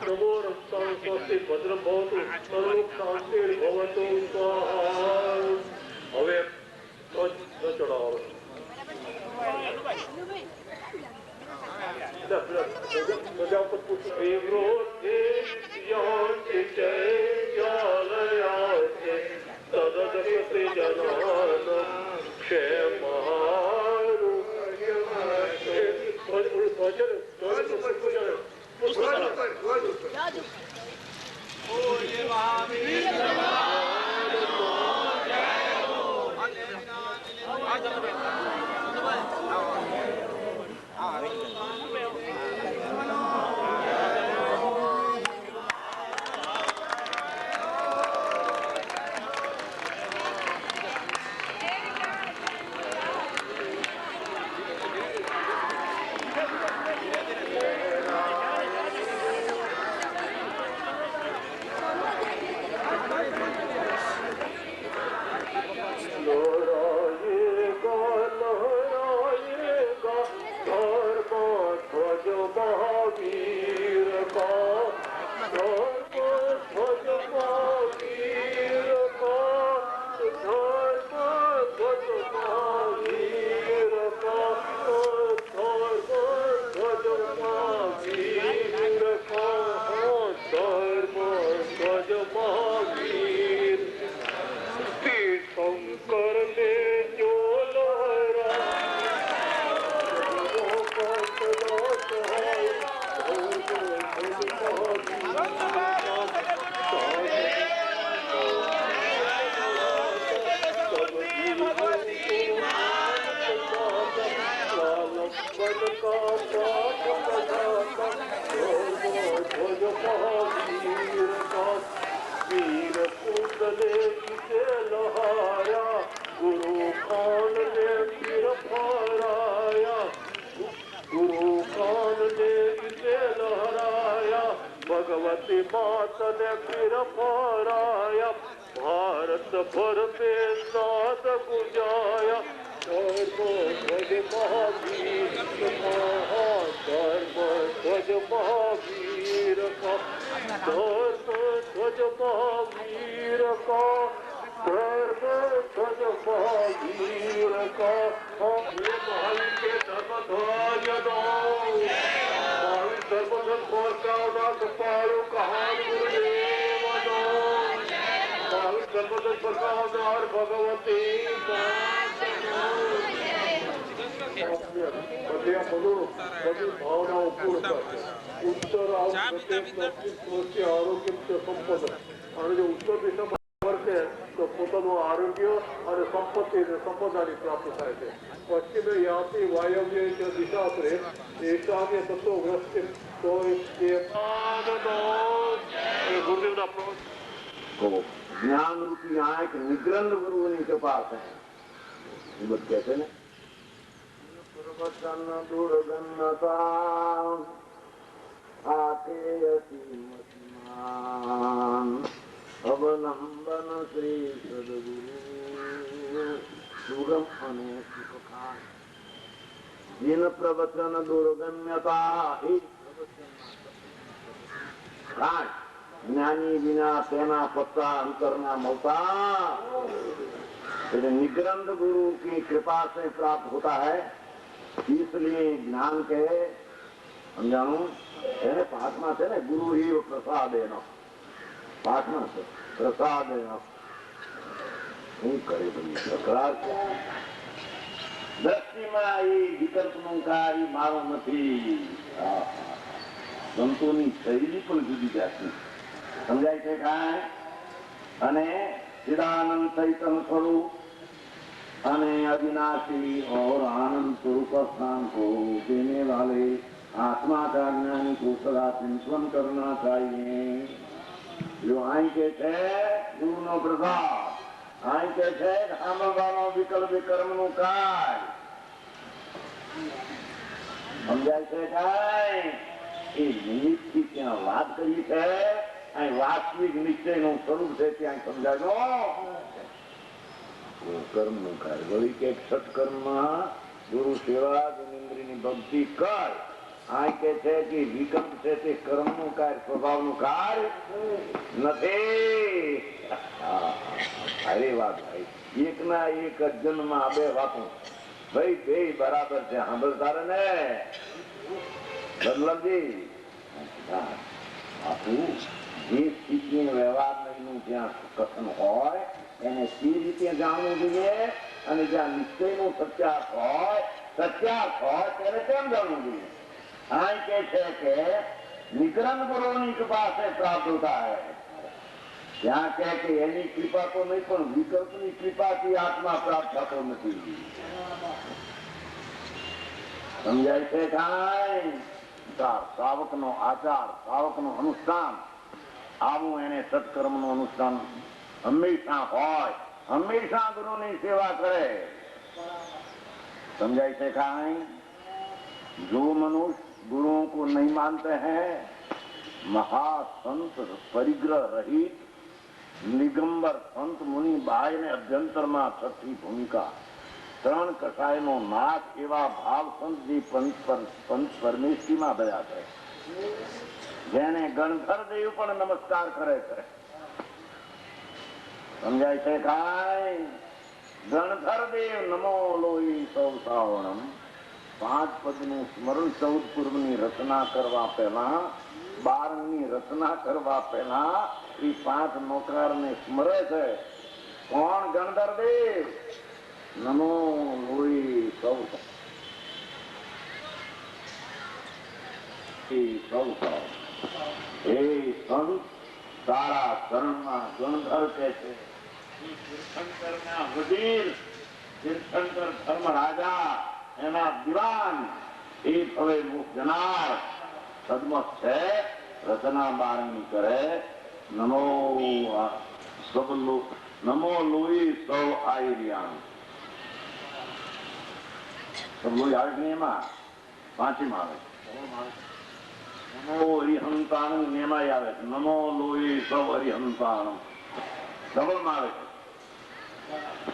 नमो रक्तां स्वस्ति भद्रं भवतु सर्वं शान्तिर्भवतु स्वाहा। હવે ન ચડાવો પ્રજા પર પુષ્પ એવરો છે યાંતિ છે યાલયાસે તદદકતે જનાન ક્ષેમારુ वीर पूतले किसे लहाया गुरु खान ने फिर फहराया गुरु खान ने इसे लहराया भगवती मात ने फिर फहराया भारत भर में साथ गुजाया धर्म ध्वज महावीर धर्म ध्वज महावीर का धर्म ध्वज महावीर का धर्म ध्वज महावीर का महावीर के धर्म ध्वज दो महावीर धर्म ध्वज खोल का कपालों कहा गुरुदेव दो महावीर धर्म ध्वज प्रकाश भगवती भावनाओं पूर्ण उत्तर आरोग्य संपद અને જો ઉત્તર દિશામાં વર્તે તો પોતાનું આરોગ્ય અને સંપત્તિ સંપદાની પ્રાપ્ત થાય છે. પશ્ચિમે યાતિ વાયવ્ય દિશા પર ઈશાન્ય તત્વગ્રસ્ત તો એ ગુરુદેવના જ્ઞાન રૂપી આંખ નિગ્રંથ ગુરુની કૃપા છે એ બધું કહે છે ને દુર્ગન્નતા અવલંબન શ્રી સદગુરુ સુગમ અને સુખખાન જીન પ્રવચન દુર્ગમ્યતા જ્ઞાની વિના તેના પત્તા અંતરના મળता निग्रंथ गुरु की कृपा से प्राप्त होता है. इसलिए ज्ञान के समझाणु पाठमा है ने गुरु ही प्रसादेन पाठमा से प्रसादेन करे तकरार दृष्टि में विकल्प मारो नहीं संतोनी शैली पर जुदी जाती समझाय છે કાંઈ અને चिदानंद चैतन्य स्वरूप अने अविनाशी और आनंद स्वरूप स्थान को देने वाले आत्मा का ज्ञानी को सदा चिंतन करना चाहिए. जो आई के गुरु नो प्रसाद आई के सामभવાનો विकल्प कर्म नु काय समझाय છે કાંઈ એ નિમિત્ત की क्या बात करी है वास्तविक निश्चय નું સ્વરૂપ છે ત્યાં સમજાજો કર્મ નું કાર્ય વળી કે સત્કર્મ ગુરુ સેવા ગુરુની ભક્તિ કર આ કે છે કે વિકલ્પ છે તે કર્મ નું કાર્ય સ્વભાવ નું કાર્ય નથી. અરે વાત ભાઈ એક ના એક જન્મમાં બે વાતો ભાઈ બે બરાબર છે સાંભળતા ને બદલજી આપું જે સ્થિતિ વ્યવહાર નહીં જ્યાં કથન હોય એને સી રીતે જાણવું જોઈએ અને જ્યાં નિશ્ચયનું સત્યાર્થ હોય તેને કેમ જાણવું જોઈએ. આ કે છે કે નિગ્રંથ ગુરુની કૃપા से प्राप्त होता है. ત્યાં કે એની કૃપા તો નહીં પણ વિકલ્પની કૃપાથી આત્મા પ્રાપ્ત થતો નથી. સમજાય છે કાંઈ શ્રાવક નો આચાર શ્રાવક નું અનુષ્ઠાન આવું એને સત્કર્મ નું અનુષ્ઠાન હંમેશા હોય હંમેશા ગુરુ ની સેવા કરે. समझाई से कहा जो मनुष्य गुरुओं को नहीं मानते हैं महासंत परिग्रह रहित निगंबर संत मुनि बाय ने अभ्यंतर में छठी भूमिका त्रण कषाय नो नाथ एवं भाव संत जी पंच परमेश्वरी में दया है जेने गणधर देव पर नमस्कार करे छे. समझाय छे काय गणधर देव नमो लोई सौ सावणम 5 पद નું સ્મરણ 14 પૂર્વની રચના કરવા પહેલા 12ની રચના કરવા પહેલા એ 5 નોકરને સ્મરે છે. કોણ? ગણધર દેવ. નમો લોઈ સૌ हे संत तारा चरण में गणधर के तीर्थंकर वडील तीर्थंकर धर्म राजा एना दीवान ए हवे मुख जनार सदमत है રચના બારમી કરે નમો નમો લોહી સૌ આયરિયાણ લોહી આવે કે એમાં પાંચીમાં આવે નમો હરિહંતાણ એમાં આવે નમો લોહી સૌ હરિહંતાણ ડબલ માં આવે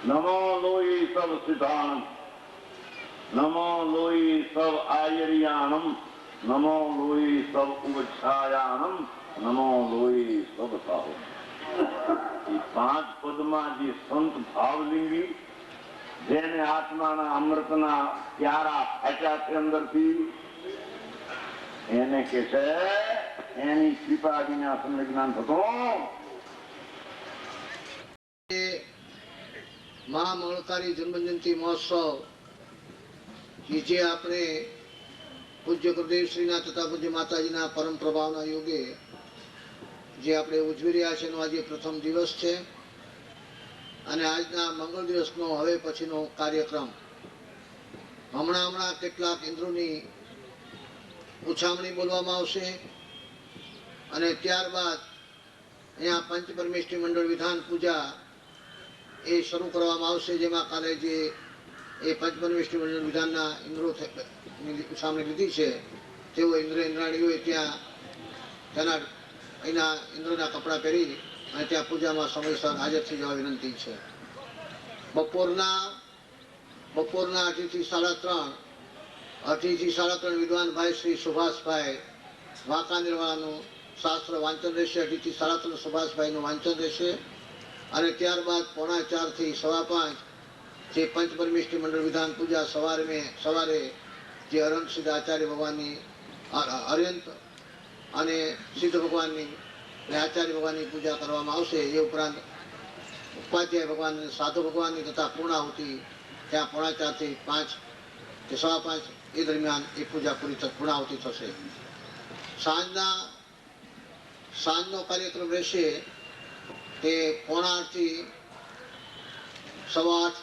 નમો લોહી સૌ સિદ્ધાણમ નમો લોહી સૌ આયરિયાણમ નમો લોહી સૌ ઉપછાયાણમ નમો લોહી સૌ સાહુ એ પાંચ પદમાં જે સંત ભાવલિંગી જેને આત્માના અમૃતના પ્યારા ફાટ્યા છે અંદરથી એને કે છે એની કૃપા વિના સંજ્ઞાન થતો મહામંગળકારી જન્મજયંતિ મહોત્સવ જે આપણે પૂજ્ય ગુરુદેવ શ્રીના તથા પૂજ્ય માતાજીના પરમ પ્રભાવના યોગે જે આપણે ઉજવી રહ્યા છે એનો આજે પ્રથમ દિવસ છે અને આજના મંગળ દિવસનો હવે પછીનો કાર્યક્રમ હમણાં કેટલાક ઇન્દ્રોની ઉછામણી બોલવામાં આવશે અને ત્યારબાદ અહીંયા પંચપરમેષ્ઠી મંડળ વિધાન પૂજા એ શરૂ કરવામાં આવશે જેમાં કાલે જે એ પંચપરમેષ્ઠી મંડળ વિધાનના ઇન્દ્રો ઉછામણી લીધી છે તેઓ ઇન્દ્રાણીઓએ ત્યાં તેના અહીંના ઇન્દ્રના કપડાં પહેરી અને ત્યાં પૂજામાં સમયસર હાજર થઈ જવા વિનંતી છે. બપોરના 2:30 થી 3:30 વિદ્વાન ભાઈ શ્રી સુભાષભાઈ વાંકાનેરવાળાનું શાસ્ત્ર વાંચન રહેશે. 2:30 થી 3:30 સુભાષભાઈનું વાંચન રહેશે અને ત્યારબાદ 4:45 થી 5:15 જે પંચપરમેષ્ઠી મંડળ વિધાન પૂજા સવારે જે અરંત સિદ્ધ આચાર્ય ભગવાનની અર્યંત અને સિદ્ધ ભગવાનની અને આચાર્ય ભગવાનની પૂજા કરવામાં આવશે. એ ઉપરાંત ઉપાધ્યાય ભગવાન અને સાધુ ભગવાનની તથા પૂર્ણાહુતિ ત્યાં 4:45 થી 5 કે 5:15 એ દરમિયાન એ પૂજા પૂર્ણાહુતિ થશે. સાંજનો કાર્યક્રમ રહેશે તે 7:45 થી 8:15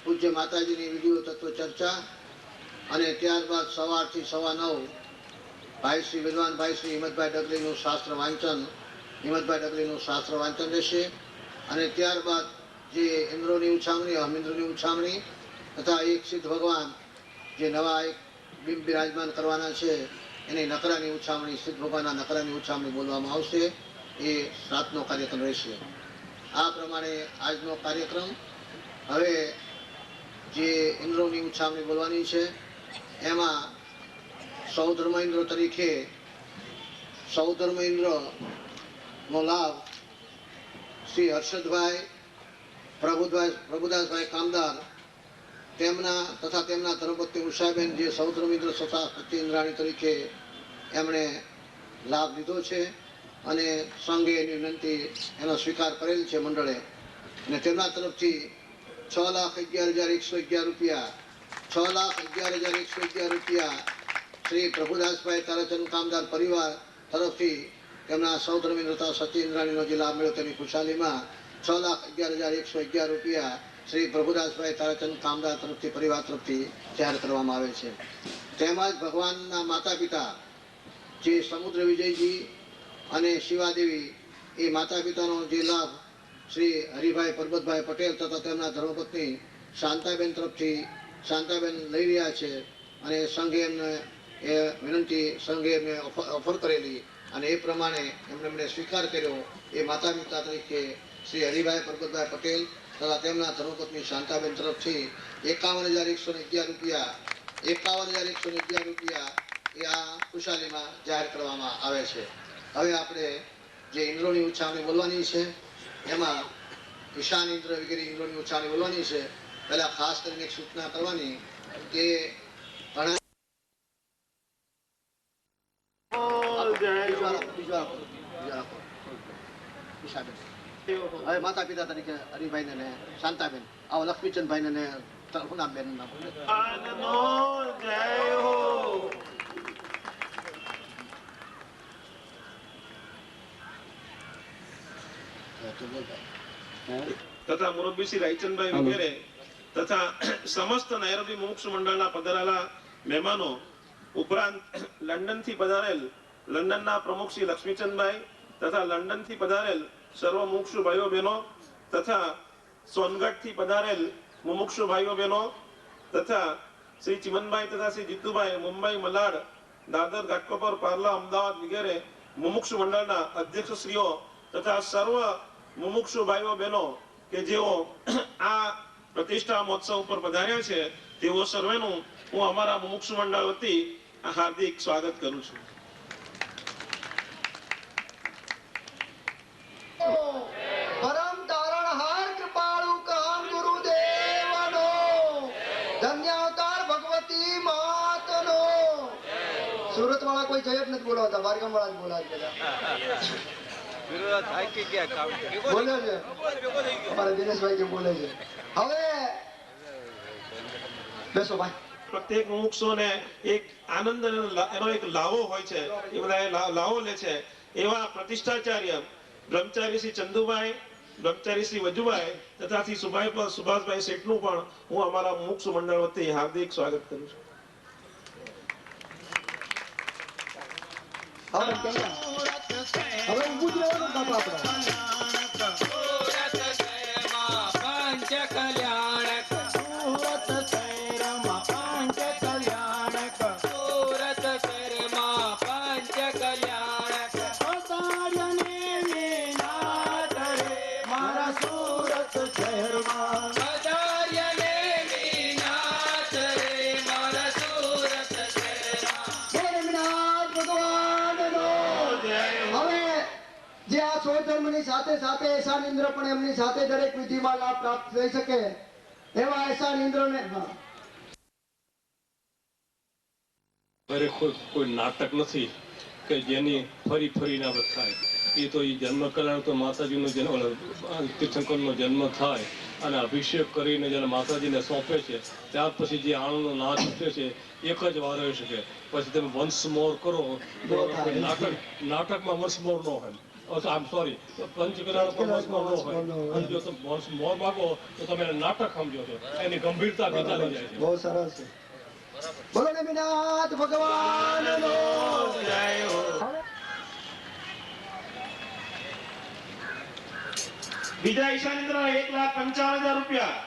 પૂજ્ય માતાજીની વિડીયો તત્વ ચર્ચા અને ત્યારબાદ 8:15 થી 9:15 ભાઈ શ્રી વિદ્વાન ભાઈ શ્રી હિંમતભાઈ ડગલીનું શાસ્ત્ર વાંચન રહેશે અને ત્યારબાદ જે ઇન્દ્રોની ઉછામણી અહમિન્દ્રોની ઉછામણી તથા એક સિદ્ધ ભગવાન જે નવા એક બિંબ બિરાજમાન કરવાના છે એની નકરાની ઉછામણી સિદ્ધ ભગવાનના નકરાની ઉછામણી બોલવામાં આવશે. એ 7નો કાર્યક્રમ રહેશે. આ પ્રમાણે આજનો કાર્યક્રમ. હવે જે ઇન્દ્રોની ઉછામણી બોલવાની છે એમાં સૌધર્મ ઇન્દ્ર તરીકે સૌધર્મ ઇન્દ્રનો લાભ શ્રી હર્ષદભાઈ પ્રભુદાસભાઈ કામદાર તેમના તથા તેમના ધર્મપત્ની ઉષાબેન જે સૌધર્મ ઇન્દ્ર તથા સત્ય ઇન્દ્રાણી તરીકે એમણે લાભ લીધો છે અને સંઘે એની વિનંતી એનો સ્વીકાર કરેલ છે મંડળે અને તેમના તરફથી 6,11,111 રૂપિયા 6,11,111 રૂપિયા શ્રી પ્રભુદાસભાઈ તારાચંદ કામદાર પરિવાર તરફથી તેમના સૌધર્મિન્દ્ર તથા સત્ય ઇન્દ્રાણીનો જે લાભ મળ્યો તેની ખુશાલીમાં 6,11,111 રૂપિયા શ્રી પ્રભુદાસભાઈ તારાચંદ કામદાર તરફથી પરિવાર તરફથી જાહેર કરવામાં આવે છે. તેમજ ભગવાનના માતા પિતા જે સમુદ્ર વિજયજી અને શિવાદેવી એ માતા પિતાનો જે લાભ શ્રી હરિભાઈ પરબતભાઈ પટેલ તથા તેમના ધર્મપત્ની શાંતાબેન તરફથી શાંતાબેન લઈ રહ્યા છે અને સંઘે એમને એ વિનંતી સંઘે એમને ઓફર કરેલી અને એ પ્રમાણે એમણે સ્વીકાર કર્યો. એ માતા પિતા તરીકે શ્રી હરિભાઈ પરબતભાઈ પટેલ તથા તેમના ધર્મપત્ની શાંતાબેન તરફથી 51,111 રૂપિયા 51,111 રૂપિયા એ આ ખુશાલીમાં જાહેર કરવામાં આવે છે. હવે આપણે જે ઇન્દ્રોની ઉછામણી બોલવાની છે એમાં ઈશાન ઇન્દ્ર વગેરે ઇન્દ્રોની ઉછામણી બોલવાની છે. પહેલા ખાસ કરીને એક સૂચના કરવાની કે હવે માતા પિતા તરીકે હરિભાઈ ને શાંતાબેન આવો લક્ષ્મીચંદભાઈ ને બેન તથા મુરબ્બી શ્રી રાયચંદભાઈ વગેરે તથા સમસ્ત નૈરોબી મોક્ષ મંડળના પધારેલા મહેમાનો ઉપરાંત લંડન થી પધારેલ લંડનના પ્રમુખ શ્રી લક્ષ્મીચંદભાઈ તથા લંડનથી પધારેલ સર્વ મુમુક્ષુ ભાઈઓ બહેનો તથા સોનગઢથી પધારેલ મુમુક્ષુ ભાઈઓ બહેનો તથા શ્રી ચિમનભાઈ તથા શ્રી જીતુભાઈ મુંબઈ મલાડ દાદર ઘાટકોપર પાર્લા અમદાવાદ વગેરે મુમુક્ષુ મંડળના અધ્યક્ષશ્રીઓ તથા સર્વ મુમુક્ષુ ભાઈઓ બહેનો કે જેઓ આ પ્રતિષ્ઠા મહોત્સવ ઉપર પધાર્યા છે તેઓ સર્વેનું હું અમારા મુમુક્ષુ મંડળ વતી હાર્દિક સ્વાગત કરું છું. પરમ તારણહાર કૃપાળુ કામ ગુરુદેવનો ધન્ય અવતાર ભગવતી માતનો. સુરત વાળા કોઈ જય જ નથી બોલાવતા, બારગામ વાળા જ બોલાવે બધા. બોલે છે અમારા દિનેશભાઈ જે બોલે છે. હવે બેસો ભાઈ. પ્રત્યેક મુમુક્ષુને એક આનંદ એનો એક લાવો હોય છે, એ બધા લાવો લે છે. એવા પ્રતિષ્ઠાચાર્ય બ્રહ્મચારી શ્રી ચંદુભાઈ, બ્રહ્મચારી શ્રી વજુભાઈ તથા શ્રી સુભાષભાઈ શેઠનું પણ હું અમારા મુમુક્ષુ મંડળ વતી હાર્દિક સ્વાગત કરું છું. હવે ઊભું જ રહેવાનું બાપા આપણે. સાથે સાથે એસાન ઇન્દ્ર પણ એમની સાથે દરેક વિધિમાં લાભ પ્રાપ્ત થઈ શકે એવા એસાન ઇન્દ્રને કોઈ નાટક નથી કે જેની ફરી ફરીને આપણે થાય. એ તો એ જન્મ કલ્યાણ તો માતાજીનો જન્મ તીર્થંકરનો જન્મ થાય અને અભિષેક કરીને જેને માતાજીને સોંપે છે ત્યાર પછી જે આણંદનો નાદ ઉઠે છે એક જ વાર હોઈ શકે. પછી તમે વંશ મોર કરો તો નાટકમાં વંશ મોર ન હોય. આમ સોરી પંચકલ્યાણ પર વંશ મોર ન હોય. અને જો તમે વંશ મોર માગો તો તમે નાટક સમજો છો, એની ગંભીરતા બીજા લઈ જાય છે. બહુ સરસ છે. બોલો નેમિનાથ ભગવાનનો જય હો. બીજા ઈશાનેન્દ્ર 1,55,000 રૂપિયા.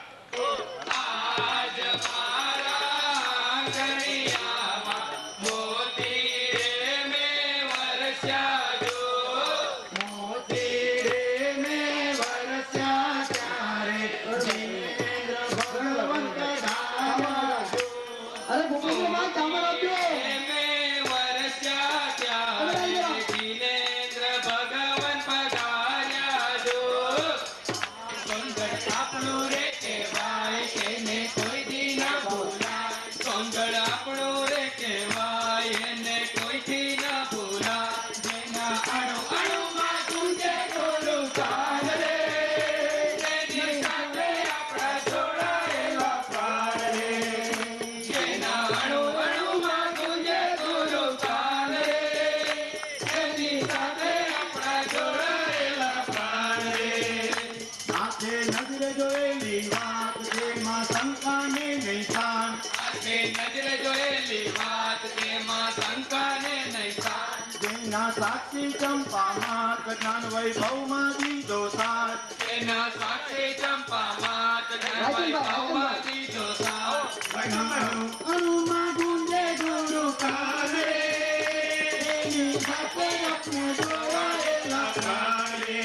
સાક્ષી ચંપા માત જ્ઞાન વૈભવ માં દીધો સાથ. એના સાક્ષી ચંપા માત જ્ઞાન વૈભવ માં દીધો સાથ. અણુમાં ગુંજે ગુરુ કારે એની સાથે આપણે જોડાયેલા પ્રાણે.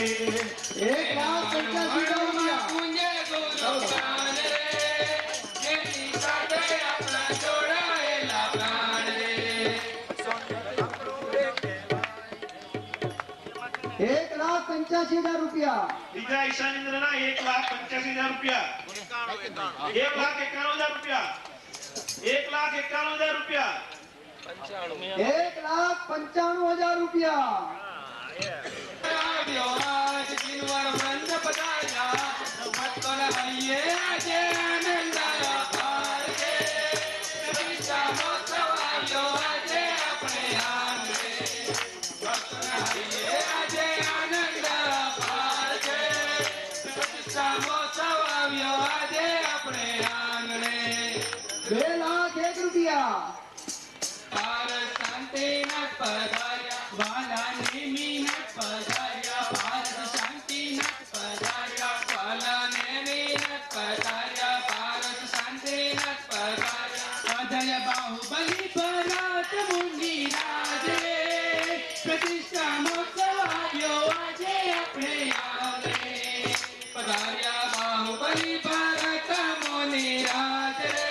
1,85,000 ગુંજે ગુરુ કારે એની સાથે આપણે જોડાયેલા પ્રાણે. 1,85,000 રૂપિયા. બીજા ઈશાનેન્દ્રના 1,85,000 રૂપિયા. 1,91,000 રૂપિયા. 1,91,000 રૂપિયા. 1,95,000 રૂપિયા. ₹2,01,000. શાંતિ ના પધાર્યા વાલા ને મીનત પધાર્યા ભારત શાંતિ નત પધાર્યા વાલા ને મીનત પધાર્યા ભારત શાંતિ નત પધાર્યા અજય બાહુબલી ભરત મુનિ રાજ રે પ્રતિષ્ઠા મહોત્સવ આવ્યો આજે આપણે આંગણે પધાર્યા બાહુબલી ભરત મુનિ રાજ રે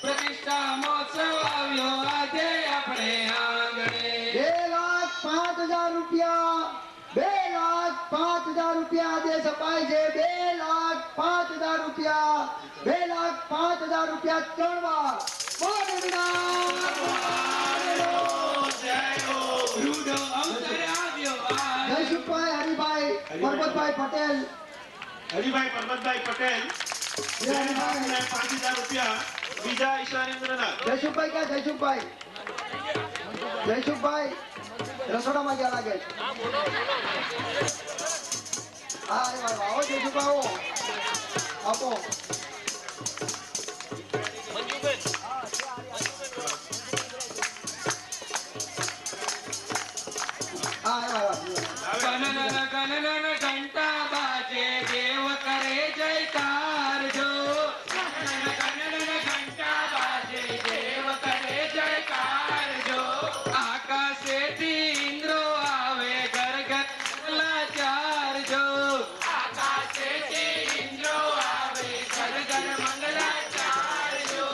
પ્રતિષ્ઠા મહોત્સવ આવ્યો આજે આપણે આંગણે 2,05,000 રૂપિયા 2,05,000 રૂપિયા આદેશ અપાય છે 2,05,000 રૂપિયા 2,05,000 રૂપિયા 3 વાર રૂડો અવસર આવ્યો જયસુખભાઈ હરિભાઈ પરબતભાઈ પટેલ હરિભાઈ પરબતભાઈ પટેલ 5,000 રૂપિયા બીજા ઈશાનેન્દ્રના જયસુખભાઈ ક્યાં જયસુખભાઈ રસોડામાં ગયા લાગે છે હા આવો જયસુખભાઈ આવો આપો ગણન ઘંટા બાજે દેવ કરે જયકાર જો ગણન ઘંટા બાજે દેવ કરે જયકાર જો આકાશેથી ઇન્દ્રો આવે ઘર ઘર મંગલાચાર જો આકાશેથી ઇન્દ્રો આવે ઘર ઘર મંગલાચાર જો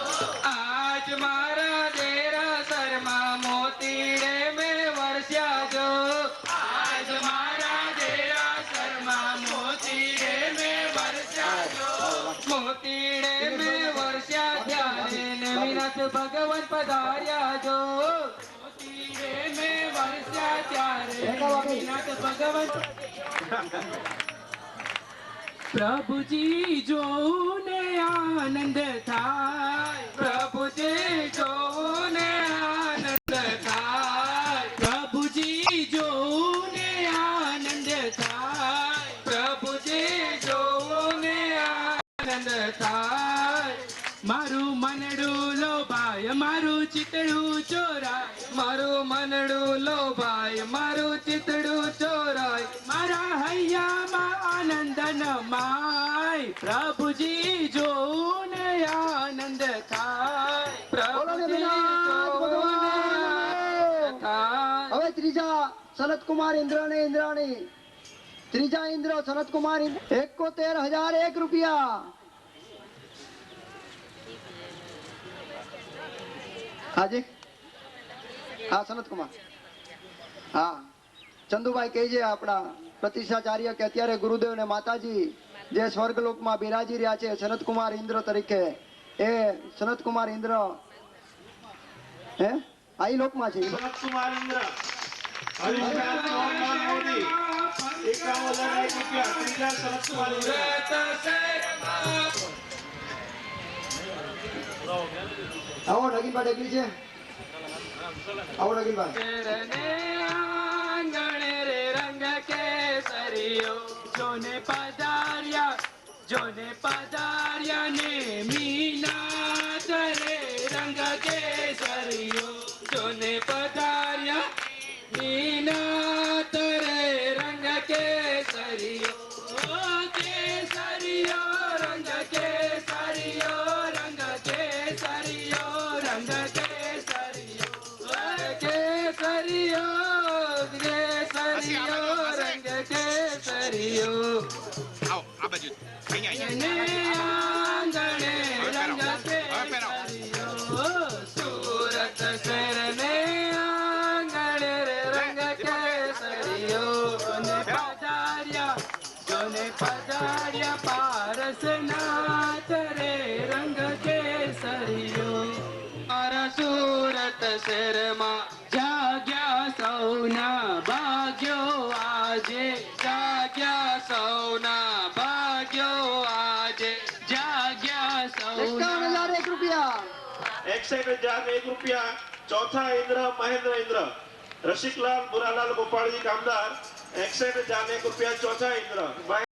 આજ મારા દેરાસરમાં મોતીડે મેં વરસ્યા જો આજ મારા દેરાસરમાં મોતીડે મેં વરસ્યા જો મોતીડે મેં વરસ્યા ત્યારે નવીનાથ ભગવાન પધાર્યા જો મોતીડે મેં વરસ્યા ત્યારે નવીનાથ ભગવાન પ્રભુજી જોને આનંદ થાય પ્રભુજી જોને આનંદ થાય પ્રભુજી જોને આનંદ થાય પ્રભુજી જોને આનંદ થાય મારું મનડું લોભાય મારું ચિતડું ચોરાય મારું મનડું લોભાય મારું ચિતડું ચોરાય મારા હૈયામાં આનંદ ન માય પ્રભુજી જોને આનંદ થાય પ્રભુજી જોને થાય હવે ત્રીજા સનતકુમાર ઇન્દ્રાણી ત્રીજા ઇન્દ્ર સનતકુમાર 71,001 રૂપિયા હાજી હા સનતકુમાર હા ચંદુભાઈ કહે છે આપણા પ્રતિષ્ઠાચાર્ય કે અત્યારે ગુરુદેવ ને માતાજી જે સ્વર્ગલોકમાં બિરાજી રહ્યા છે સનતકુમાર ઇન્દ્ર તરીકે એ સનતકુમાર ઇન્દ્ર હે આ લોકમાં છે સનતકુમાર ઇન્દ્ર હરિભાઈ મોદી 51,001 રૂપિયા ત્રીજા સનતકુમાર ઇન્દ્ર આવો નગીનભાઈ ડગલી છે આવો નગીનભાઈ આંગણે રે રંગ કેસરીઓ જોને પધાર્યા ને મીનાથ રે રંગ કેસરીઓ જોને પધાર્યા મીનાથ રે રંગ કેસરીઓ કેસરીઓ રંગ કેસરીઓ રંગ કેસરીઓ રંગ કેસરીઓ કેસરીઓ કેસરીઓ રંગ કેસરીઓ આવો આ બાજુ આંગણે રંગ કેસરીઓ સુરત શહેરને આંગણે રંગ કેસરીઓ જોને પધાર્યા પારસનાથ રે રંગ કેસરીઓ મારા સુરત શહેરમાં જાગ્યા સૌના ભાગ્યો આજે જાગ્યા સૌના ભાગ્યો આજે જાગ્યા સૌના 51,001 રૂપિયા 61,001 રૂપિયા ચોથા ઇન્દ્ર મહેન્દ્ર ઇન્દ્ર રસિકલાલ બુરાલાલ ગોપાળજી કામદાર 61,001 રૂપિયા ચોથા ઇન્દ્ર